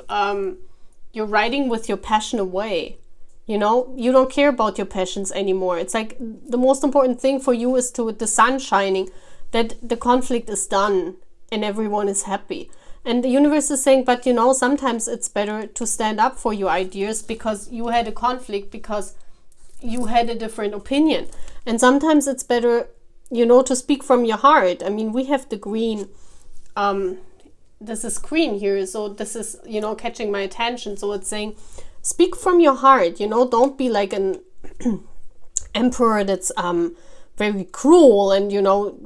S1: you're riding with your passion away. You know, you don't care about your passions anymore. It's like the most important thing for you is the sun shining, that the conflict is done and everyone is happy. And the universe is saying, but you know, sometimes it's better to stand up for your ideas because you had a conflict, because you had a different opinion. And sometimes it's better, you know, to speak from your heart. I mean, we have the green, this is green here, so this is, you know, catching my attention. So it's saying, speak from your heart, you know, don't be like an emperor that's very cruel, and you know,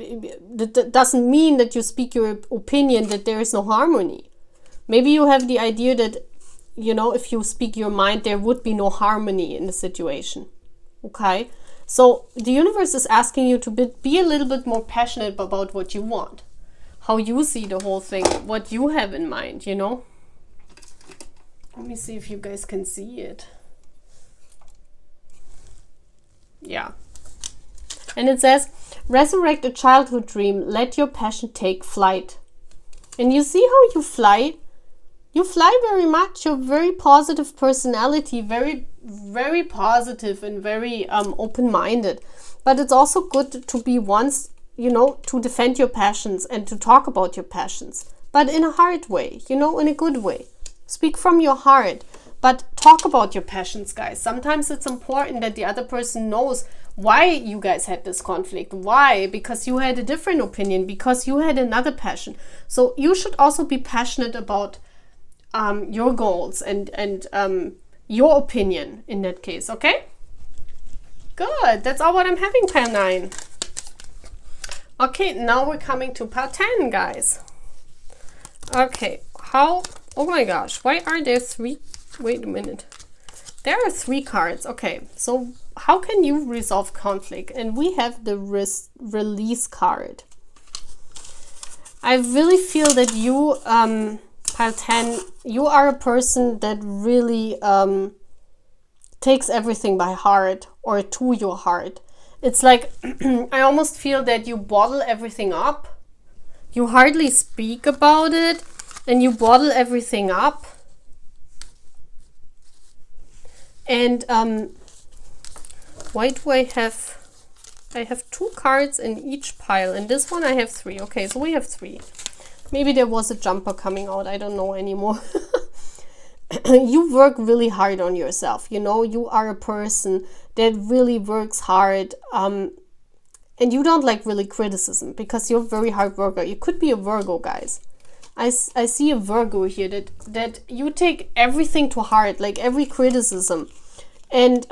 S1: that doesn't mean that you speak your opinion that there is no harmony. Maybe you have the idea that, you know, if you speak your mind, there would be no harmony in the situation. Okay, so the universe is asking you to be a little bit more passionate about what you want, how you see the whole thing, what you have in mind, you know. Let me see if you guys can see it. Yeah. And it says, resurrect a childhood dream. Let your passion take flight. And you see how you fly? You fly very much. You're very positive personality. Very, very positive and very open-minded. But it's also good to be once, you know, to defend your passions and to talk about your passions. But in a hard way, you know, in a good way. Speak from your heart, but talk about your passions, guys. Sometimes it's important that the other person knows why you guys had this conflict. Why? Because you had a different opinion, because you had another passion. So you should also be passionate about your goals and your opinion in that case, okay? Good. That's all what I'm having, pile 9. Okay, now we're coming to pile 10, guys. Okay, oh my gosh, why are there 3? Wait a minute. There are 3 cards. Okay, so how can you resolve conflict? And we have the release card. I really feel that you, pile 10, you are a person that really takes everything by heart or to your heart. It's like, I almost feel that you bottle everything up. You hardly speak about it. And you bottle everything up. And why do I have 2 cards in each pile. And this one I have 3. Okay, so we have 3. Maybe there was a jumper coming out. I don't know anymore. You work really hard on yourself. You know, you are a person that really works hard. And you don't like really criticism because you're a very hard worker. You could be a Virgo, guys. I see a Virgo here that you take everything to heart, like every criticism. And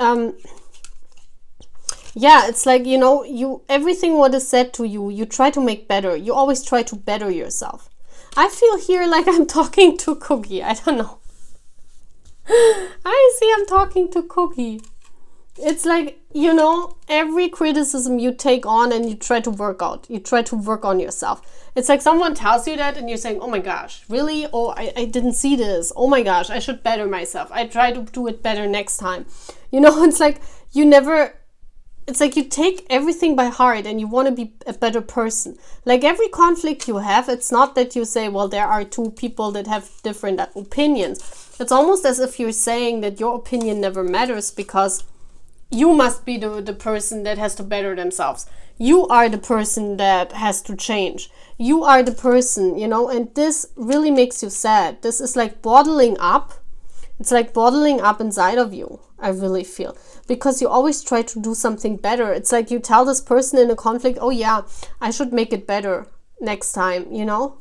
S1: yeah, it's like, you know, everything what is said to you, you try to make better. You always try to better yourself. I feel here like I'm talking to Cookie. I don't know. I see I'm talking to Cookie. It's like, you know, every criticism you take on and you try to work out. You try to work on yourself. It's like someone tells you that and you're saying, oh my gosh, really? Oh, I didn't see this. Oh my gosh, I should better myself. I try to do it better next time. You know, it's like it's like you take everything by heart and you want to be a better person. Like every conflict you have, it's not that you say, well, there are 2 people that have different opinions. It's almost as if you're saying that your opinion never matters because you must be the person that has to better themselves. You are the person that has to change. You are the person, you know, and this really makes you sad. This is like bottling up. It's like bottling up inside of you, I really feel. Because you always try to do something better. It's like you tell this person in a conflict, oh yeah, I should make it better next time, you know?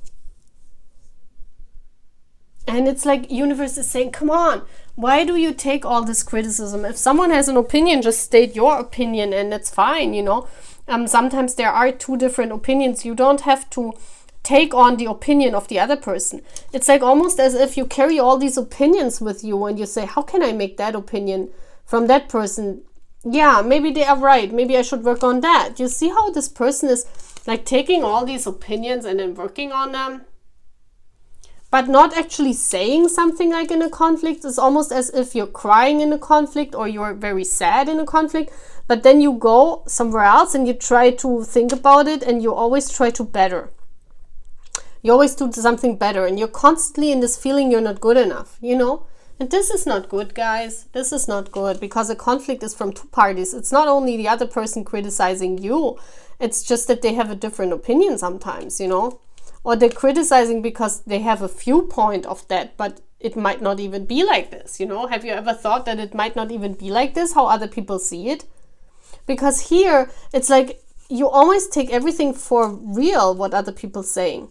S1: And it's like universe is saying, come on, why do you take all this criticism? If someone has an opinion, just state your opinion and it's fine, you know? Sometimes there are two different opinions. You don't have to take on the opinion of the other person. It's like almost as if you carry all these opinions with you and you say, how can I make that opinion from that person? Yeah, maybe they are right. Maybe I should work on that. You see how this person is like taking all these opinions and then working on them? But not actually saying something like in a conflict. It's almost as if you're crying in a conflict or you're very sad in a conflict. But then you go somewhere else and you try to think about it and you always try to better. You always do something better and you're constantly in this feeling you're not good enough, you know? And this is not good, guys. This is not good because a conflict is from two parties. It's not only the other person criticizing you. It's just that they have a different opinion sometimes, you know? Or they're criticizing because they have a viewpoint of that, but it might not even be like this, you know? Have you ever thought that it might not even be like this, how other people see it? Because here, it's like you always take everything for real, what other people are saying.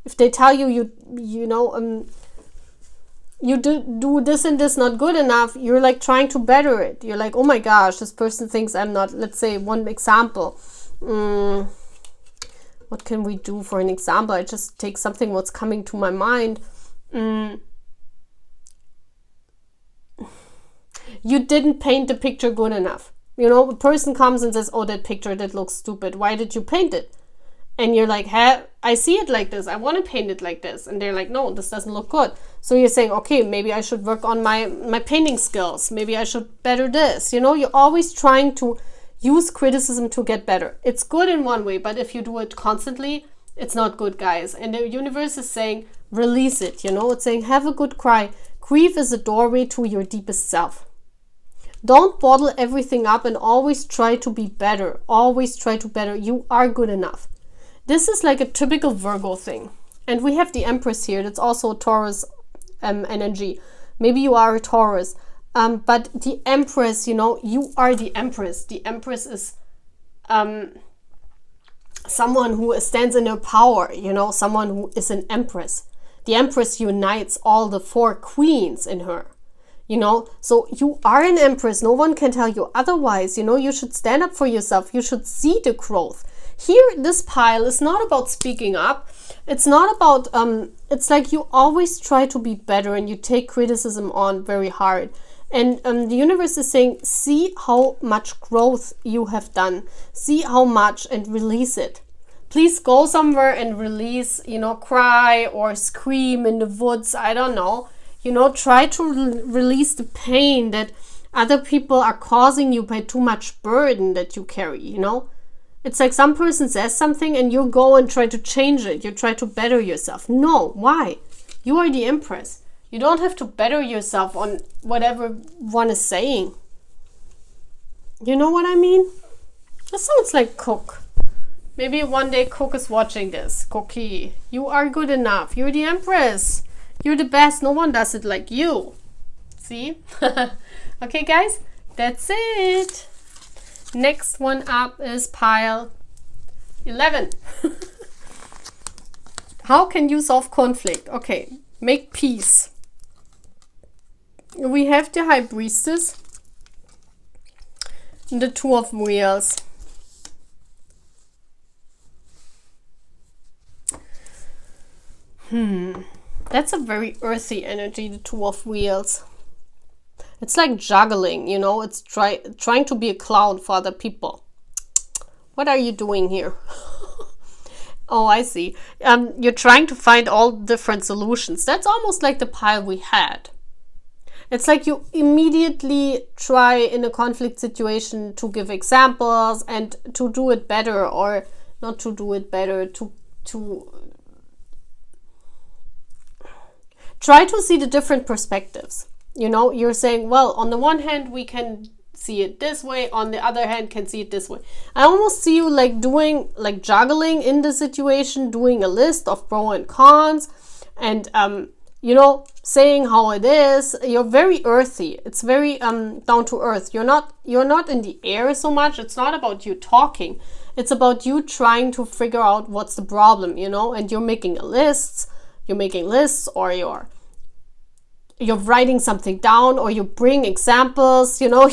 S1: If they tell you, you do this and this not good enough, you're like trying to better it. You're like, oh my gosh, this person thinks I'm not, let's say one example. What can we do for an example? I just take something what's coming to my mind. You didn't paint the picture good enough. You know, a person comes and says, oh, that picture, that looks stupid. Why did you paint it? And you're like, hey, I see it like this. I want to paint it like this. And they're like, no, this doesn't look good. So you're saying, okay, maybe I should work on my painting skills. Maybe I should better this. You know, you're always trying to use criticism to get better. It's good in one way, but if you do it constantly, it's not good, guys. And the universe is saying, release it. You know, it's saying, have a good cry. Grief is a doorway to your deepest self. Don't bottle everything up and always try to be better. Always try to better. You are good enough. This is like a typical Virgo thing. And we have the Empress here. That's also a Taurus energy. Maybe you are a Taurus. But the Empress, you know, you are the Empress. The Empress is someone who stands in her power, you know, someone who is an Empress. The Empress unites all the four queens in her. You know, so you are an Empress. No one can tell you otherwise. You know, you should stand up for yourself. You should see the growth. Here, this pile is not about speaking up. It's not about, it's like you always try to be better and you take criticism on very hard. And the universe is saying, see how much growth you have done. See how much and release it. Please go somewhere and release, you know, cry or scream in the woods. I don't know. You know, try to release the pain that other people are causing you by too much burden that you carry, you know. It's like some person says something and you go and try to change it. You try to better yourself. No, why? You are the Empress. You don't have to better yourself on whatever one is saying. You know what I mean? That sounds like Cook. Maybe one day Cook is watching this. Cookie, you are good enough. You're the Empress. You're the best. No one does it like you. See? Okay, guys, that's it. Next one up is pile 11. How can you solve conflict? Okay, make peace. We have the High Priestess, and the Two of Wheels. That's a very earthy energy, the Two of Wheels. It's like juggling, you know, it's trying to be a clown for other people. What are you doing here? Oh, I see. You're trying to find all different solutions. That's almost like the pile we had. It's like you immediately try in a conflict situation to give examples and to do it better, or not to do it better, to try to see the different perspectives. You know, you're saying, well, on the one hand, we can see it this way. On the other hand, can see it this way. I almost see you like doing, like juggling in the situation, doing a list of pros and cons, and you know, saying how it is. You're very earthy. It's very down to earth. You're not in the air so much. It's not about you talking. It's about you trying to figure out what's the problem, you know, and you're making lists, or you're writing something down, or you bring examples, you know,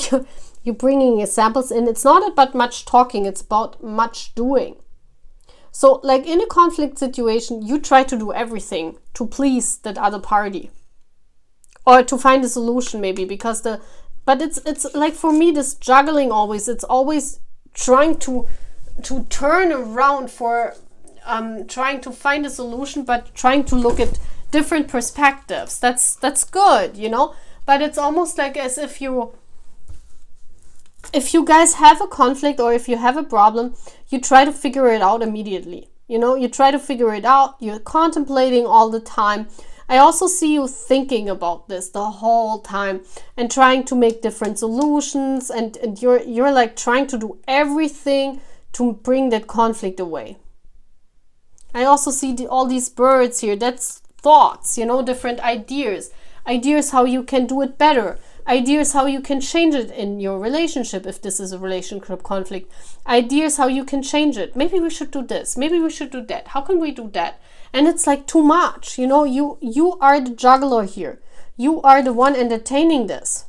S1: you're bringing examples in. It's not about much talking. It's about much doing. So like in a conflict situation, you try to do everything to please that other party or to find a solution maybe, because but it's like for me, this juggling always, it's always trying to turn around for trying to find a solution, but trying to look at different perspectives. That's good, you know, but it's almost like as if you guys have a conflict or if you have a problem, you try to figure it out immediately. You know, you try to figure it out. You're contemplating all the time. I also see you thinking about this the whole time and trying to make different solutions, and you're like trying to do everything to bring that conflict away. I also see all these birds here. That's thoughts, you know, different ideas how you can do it better, ideas how you can change it in your relationship if this is a relationship conflict, ideas how you can change it. Maybe we should do this, maybe we should do that, how can we do that? And it's like too much, you know. You are the juggler here. You are the one entertaining this.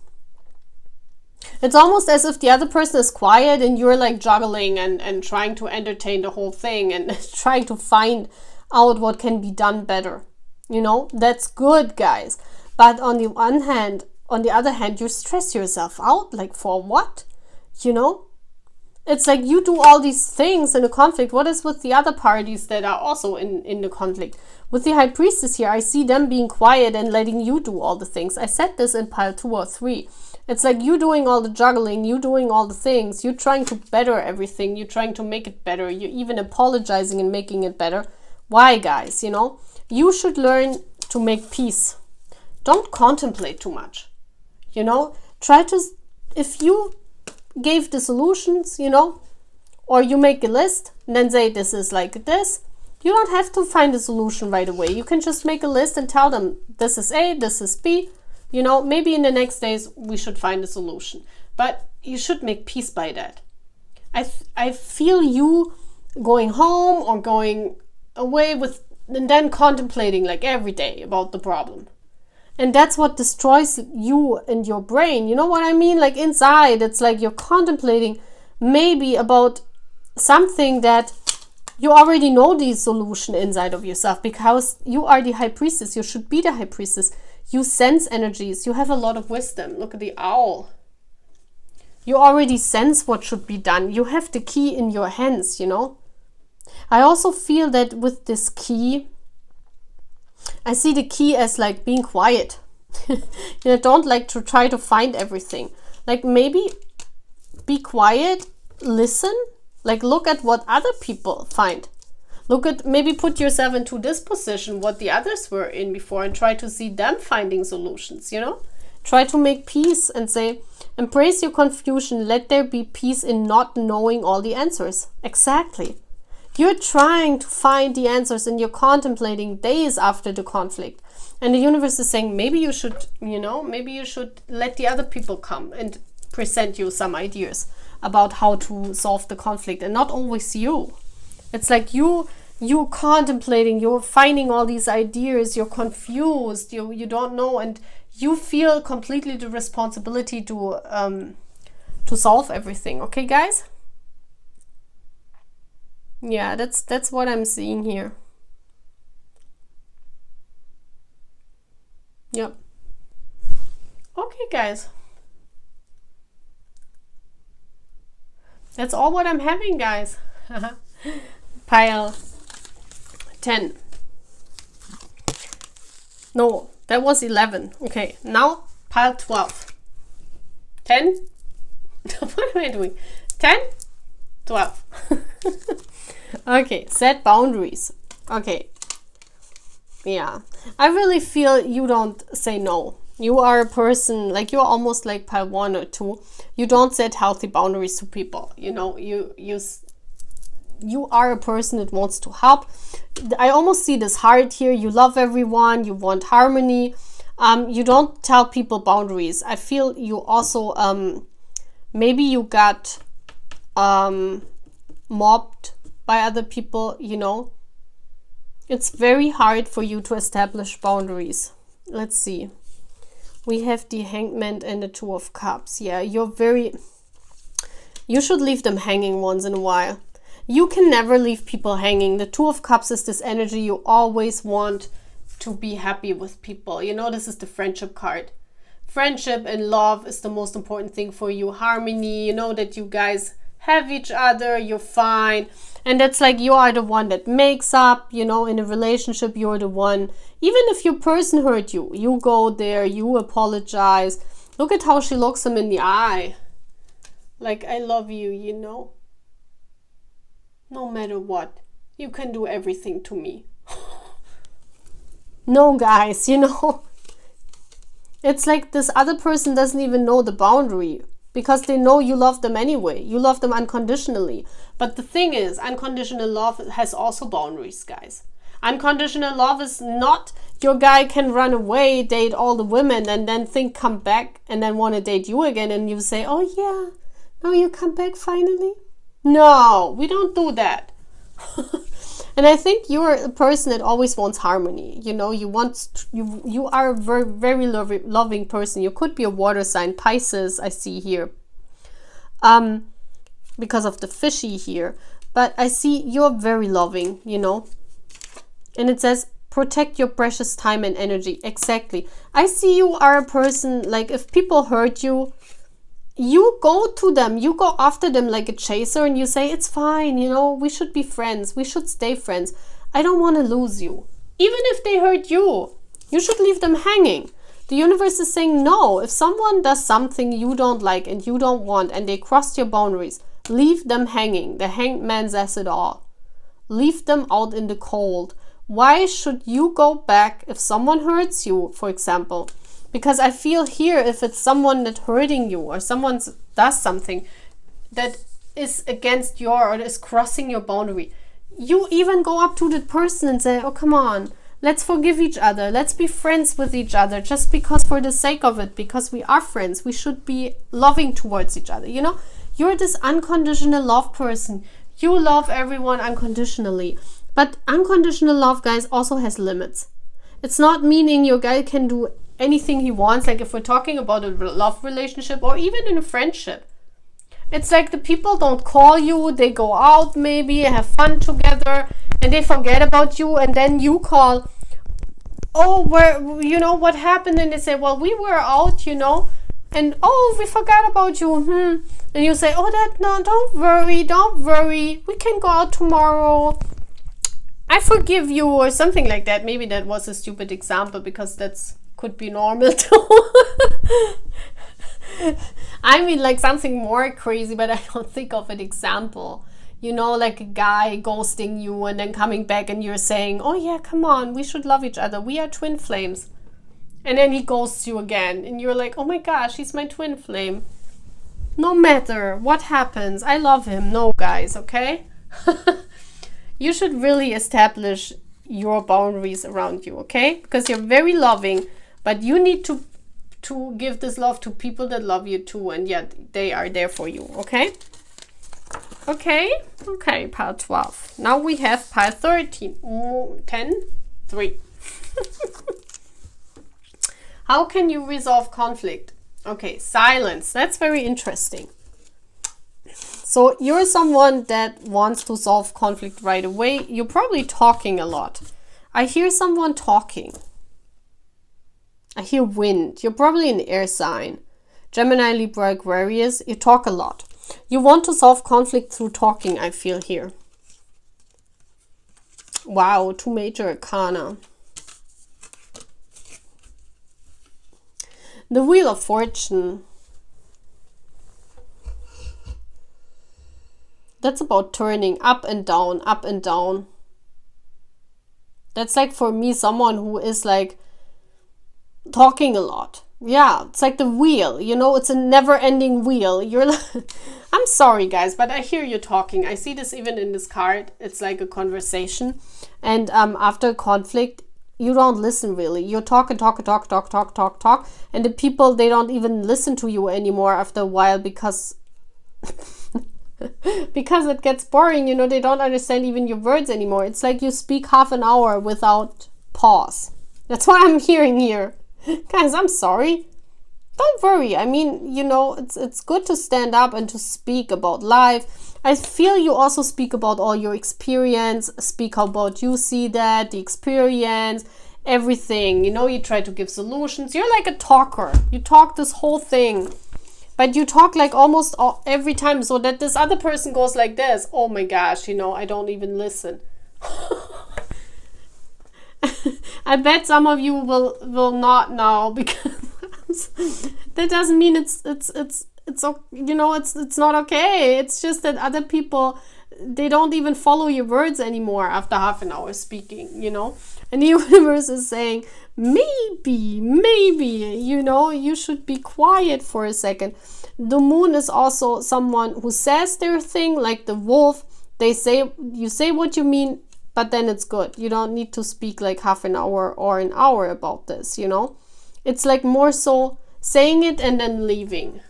S1: It's almost as if the other person is quiet and you're like juggling and trying to entertain the whole thing and trying to find out what can be done better. You know, that's good, guys. But on the other hand, you stress yourself out. Like, for what? You know? It's like you do all these things in a conflict. What is with the other parties that are also in the conflict? With the High Priestess here, I see them being quiet and letting you do all the things. I said this in pile 2 or 3. It's like you doing all the juggling, you doing all the things, you trying to better everything, you trying to make it better, you even apologizing and making it better. Why, guys? You know? You should learn to make peace. Don't contemplate too much. You know, try to, if you gave the solutions, you know, or you make a list and then say this is like this, you don't have to find a solution right away. You can just make a list and tell them this is A, this is B. You know, maybe in the next days we should find a solution, but you should make peace by that. I feel you going home or going away with, and then contemplating like every day about the problem. And that's what destroys you and your brain. You know what I mean? Like inside, it's like you're contemplating maybe about something that you already know the solution inside of yourself, because you are the High Priestess. You should be the High Priestess. You sense energies. You have a lot of wisdom. Look at the owl. You already sense what should be done. You have the key in your hands, you know? I also feel that with this key, I see the key as like being quiet. You know, don't like to try to find everything. Like maybe be quiet, listen, like look at what other people find. Look at, maybe put yourself into this position, what the others were in before, and try to see them finding solutions, you know? Try to make peace and say, embrace your confusion. Let there be peace in not knowing all the answers. Exactly. You're trying to find the answers and you're contemplating days after the conflict. And the universe is saying, maybe you should, you know, maybe you should let the other people come and present you some ideas about how to solve the conflict, and not always you. It's like you're contemplating, you're finding all these ideas, you're confused, you don't know, and you feel completely the responsibility to solve everything. Okay, guys? Yeah, that's what I'm seeing here. Yep. Okay, guys. That's all what I'm having, guys. Pile 10. No, that was 11. Okay, now pile 12. 10? What am I doing? 10? 12. Okay, set boundaries. Okay. Yeah, I really feel you don't say no. You are a person, like you're almost like pile 1 or 2. You don't set healthy boundaries to people. You know, you you are a person that wants to help. I almost see this heart here. You love everyone. You want harmony. You don't tell people boundaries. I feel you also, maybe you got mobbed by other people, you know. It's very hard for you to establish boundaries. Let's see. We have the Hangman and the Two of Cups. Yeah, you should leave them hanging once in a while. You can never leave people hanging. The Two of Cups is this energy you always want to be happy with people. You know, this is the friendship card. Friendship and love is the most important thing for you. Harmony, you know, that you guys have each other, you're fine. And that's like, you are the one that makes up, you know, in a relationship, you're the one. Even if your person hurt you, you go there, you apologize. Look at how she looks him in the eye. Like, I love you, you know. No matter what, you can do everything to me. No, guys, you know. It's like this other person doesn't even know the boundary. Because they know you love them anyway. You love them unconditionally. But the thing is, unconditional love has also boundaries, guys. Unconditional love is not your guy can run away, date all the women, and then come back and then want to date you again. And you say, oh yeah, now you come back finally? No, we don't do that. And I think you're a person that always wants harmony. You know, you are a very, very loving person. You could be a water sign, Pisces, I see here. Because of the fishy here. But I see you're very loving, you know. And it says, protect your precious time and energy. Exactly. I see you are a person, like, if people hurt you, you go to them, you go after them like a chaser, and you say, it's fine, you know, we should be friends, we should stay friends. I don't want to lose you. Even if they hurt you, you should leave them hanging. The universe is saying, no, if someone does something you don't like and you don't want, and they cross your boundaries, leave them hanging. The Hanged Man says it all. Leave them out in the cold. Why should you go back if someone hurts you, for example? Because I feel here, if it's someone that's hurting you or someone does something that is against or is crossing your boundary, you even go up to the person and say, oh, come on, let's forgive each other. Let's be friends with each other just because for the sake of it, because we are friends. We should be loving towards each other. You know, you're this unconditional love person. You love everyone unconditionally. But unconditional love, guys, also has limits. It's not meaning your guy can do anything he wants. Like if we're talking about a love relationship or even in a friendship, it's like the people don't call you, they go out maybe, have fun together, and they forget about you, and then you call, oh, where, you know, what happened? And they say, well, we were out, you know, and oh, we forgot about you. And you say, oh, no, don't worry, we can go out tomorrow, I forgive you, or something like that. Maybe that was a stupid example, because that's could be normal too. I mean, like something more crazy, but I don't think of an example. You know, like a guy ghosting you and then coming back and you're saying, oh yeah, come on, we should love each other, we are twin flames. And then he ghosts you again and you're like, oh my gosh, he's my twin flame. No matter what happens, I love him. No, guys, okay? You should really establish your boundaries around you, okay? Because you're very loving, but you need to give this love to people that love you too, and yet they are there for you, okay? Okay, pile 12. Now we have pile 13. 10, 3. How can you resolve conflict? Okay, silence. That's very interesting. So you're someone that wants to solve conflict right away. You're probably talking a lot. I hear someone talking. I hear wind. You're probably an air sign. Gemini, Libra, Aquarius. You talk a lot. You want to solve conflict through talking, I feel here. Wow, 2 major arcana. The Wheel of Fortune. That's about turning up and down, up and down. That's like for me, someone who is like talking a lot. Yeah, it's like the wheel, you know, it's a never-ending wheel. You're like, I'm sorry, guys, but I hear you talking. I see this even in this card. It's like a conversation. And after conflict, you don't listen really. You talk and talk and talk, talk, talk, talk, talk. And the people, they don't even listen to you anymore after a while because because it gets boring, you know, they don't understand even your words anymore. It's like you speak half an hour without pause. That's what I'm hearing here. Guys, I'm sorry. Don't worry. I mean, you know, it's good to stand up and to speak about life. I feel you also speak about all your experience, speak how about you see that, the experience, everything. You know, you try to give solutions. You're like a talker. You talk this whole thing. But you talk like almost every time so that this other person goes like this. Oh my gosh, you know, I don't even listen. I bet some of you will not now because that doesn't mean it's you know, it's not okay. It's just that other people, they don't even follow your words anymore after half an hour speaking, you know. And the universe is saying, maybe, you know, you should be quiet for a second. The moon is also someone who says their thing, like the wolf. You say what you mean, but then it's good. You don't need to speak like half an hour or an hour about this, you know. It's like more so saying it and then leaving.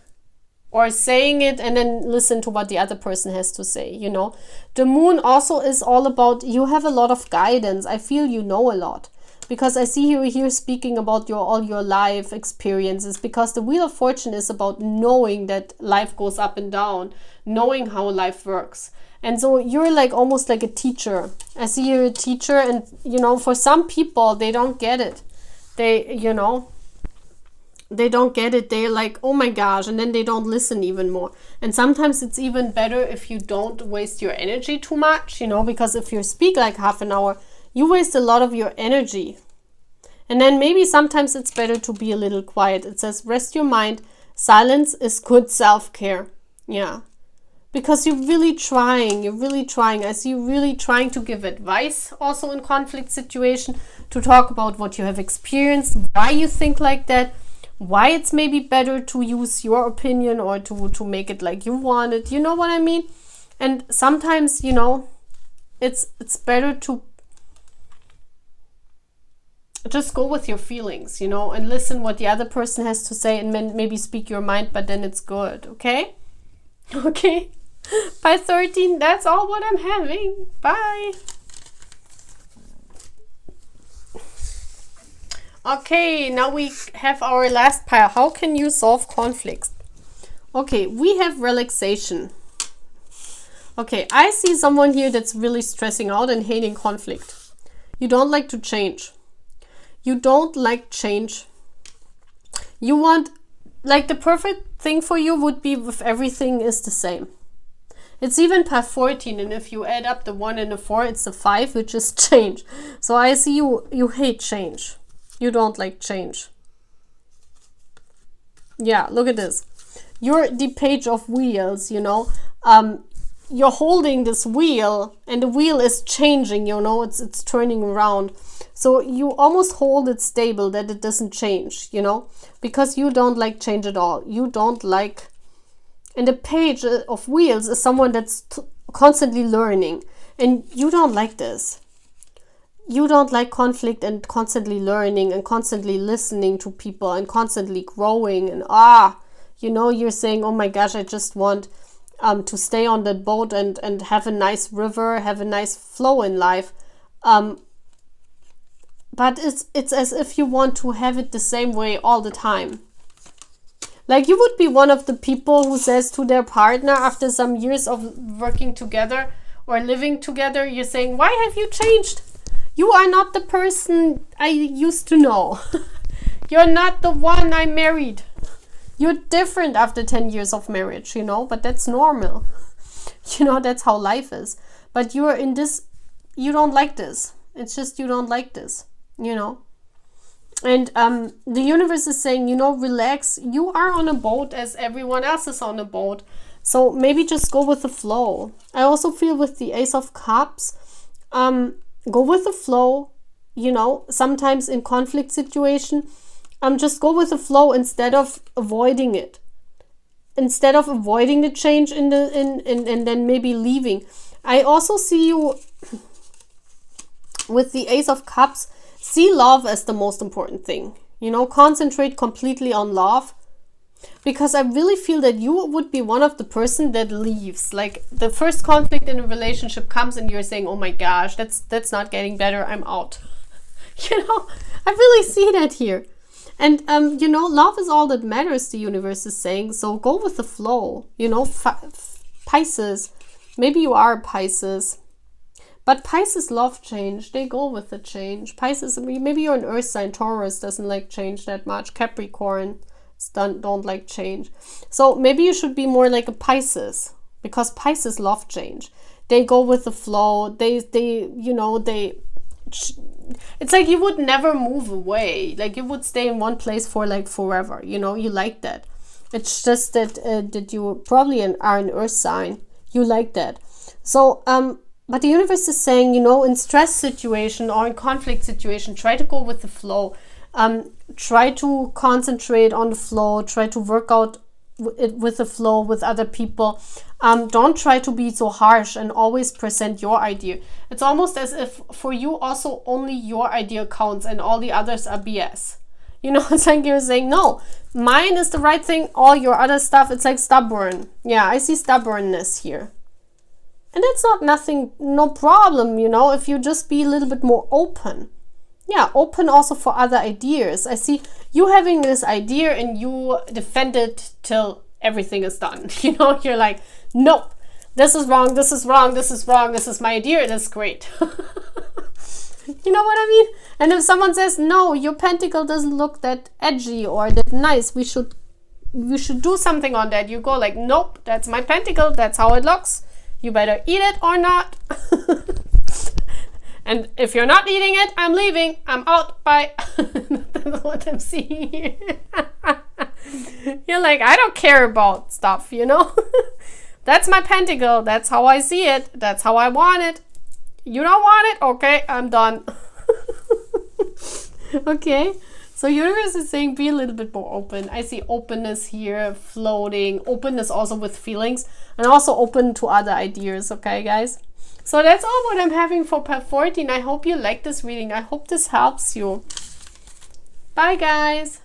S1: Or saying it and then listen to what the other person has to say, you know. The moon also is all about, you have a lot of guidance. I feel you know a lot. Because I see you here speaking about all your life experiences. Because the Wheel of Fortune is about knowing that life goes up and down. Knowing how life works. And so you're like almost like a teacher. I see you're a teacher and, you know, for some people, they don't get it. They, you know, they don't get it. They're like, oh my gosh, and then they don't listen even more. And sometimes it's even better if you don't waste your energy too much, you know, because if you speak like half an hour, you waste a lot of your energy. And then maybe sometimes it's better to be a little quiet. It says, rest your mind. Silence is good self-care. Yeah. Because you're really trying. I see you really trying to give advice also in conflict situation, to talk about what you have experienced, why you think like that, why it's maybe better to use your opinion or to make it like you want it. You know what I mean? And sometimes, you know, it's better to just go with your feelings, you know, and listen what the other person has to say and then maybe speak your mind, but then it's good, okay? Okay? By 13, that's all what I'm having. Bye. Okay, now we have our last pile. How can you solve conflicts? Okay, we have relaxation. Okay, I see someone here that's really stressing out and hating conflict. You don't like to change. You don't like change. You want, like, the perfect thing for you would be if everything is the same. It's even past 14, and if you add up the 1 and the 4, it's the 5, which is change. So I see you hate change. You don't like change. Yeah, look at this. You're the Page of Wheels, you know. You're holding this wheel, and the wheel is changing, you know. It's turning around. So you almost hold it stable, that it doesn't change, you know. Because you don't like change at all. You don't like... And the Page of Wheels is someone that's constantly learning. And you don't like this. You don't like conflict and constantly learning and constantly listening to people and constantly growing. And you know, you're saying, oh my gosh, I just want to stay on that boat and have a nice river, have a nice flow in life. But it's as if you want to have it the same way all the time. Like, you would be one of the people who says to their partner after some years of working together or living together, you're saying, why have you changed? You are not the person I used to know. You're not the one I married. You're different after 10 years of marriage, you know, but that's normal. You know, that's how life is. But you're in this, you don't like this. It's just you don't like this, you know. And the universe is saying, you know, relax. You are on a boat as everyone else is on a boat. So maybe just go with the flow. I also feel with the Ace of Cups, go with the flow. You know, sometimes in conflict situation, just go with the flow instead of avoiding it. Instead of avoiding the change and then maybe leaving. I also see you with the Ace of Cups. See love as the most important thing. You know, concentrate completely on love. Because I really feel that you would be one of the person that leaves. Like the first conflict in a relationship comes and you're saying, oh my gosh, that's not getting better, I'm out. You know, I really see that here. And, you know, love is all that matters, the universe is saying. So go with the flow, you know, Pisces. Maybe you are a Pisces. But Pisces love change. They go with the change. Pisces, maybe you're an earth sign. Taurus doesn't like change that much. Capricorn don't like change. So maybe you should be more like a Pisces. Because Pisces love change. They go with the flow. It's like you would never move away. Like you would stay in one place for like forever. You know, you like that. It's just that you probably are an earth sign. You like that. So, but the universe is saying, you know, in stress situation or in conflict situation, try to go with the flow. Try to concentrate on the flow. Try to work out it with the flow with other people. Don't try to be so harsh and always present your idea. It's almost as if for you also only your idea counts and all the others are BS. You know, it's like you're saying, no, mine is the right thing, all your other stuff, it's like stubborn. Yeah, I see stubbornness here. And that's not nothing, no problem, you know, if you just be a little bit more open. Yeah, open also for other ideas. I see you having this idea and you defend it till everything is done. You know, you're like, nope, this is wrong, this is wrong, this is wrong, this is my idea, it is great. You know what I mean? And if someone says, no, your pentacle doesn't look that edgy or that nice, we should do something on that. You go like, nope, that's my pentacle, that's how it looks. You better eat it or not. And if you're not eating it, I'm leaving. I'm out. Bye. That's what I'm seeing here. You're like, I don't care about stuff, you know? That's my pentacle. That's how I see it. That's how I want it. You don't want it? Okay, I'm done. Okay. So universe is saying be a little bit more open. I see openness here, floating. Openness also with feelings. And also open to other ideas. Okay, guys? So that's all what I'm having for part 14. I hope you like this reading. I hope this helps you. Bye, guys.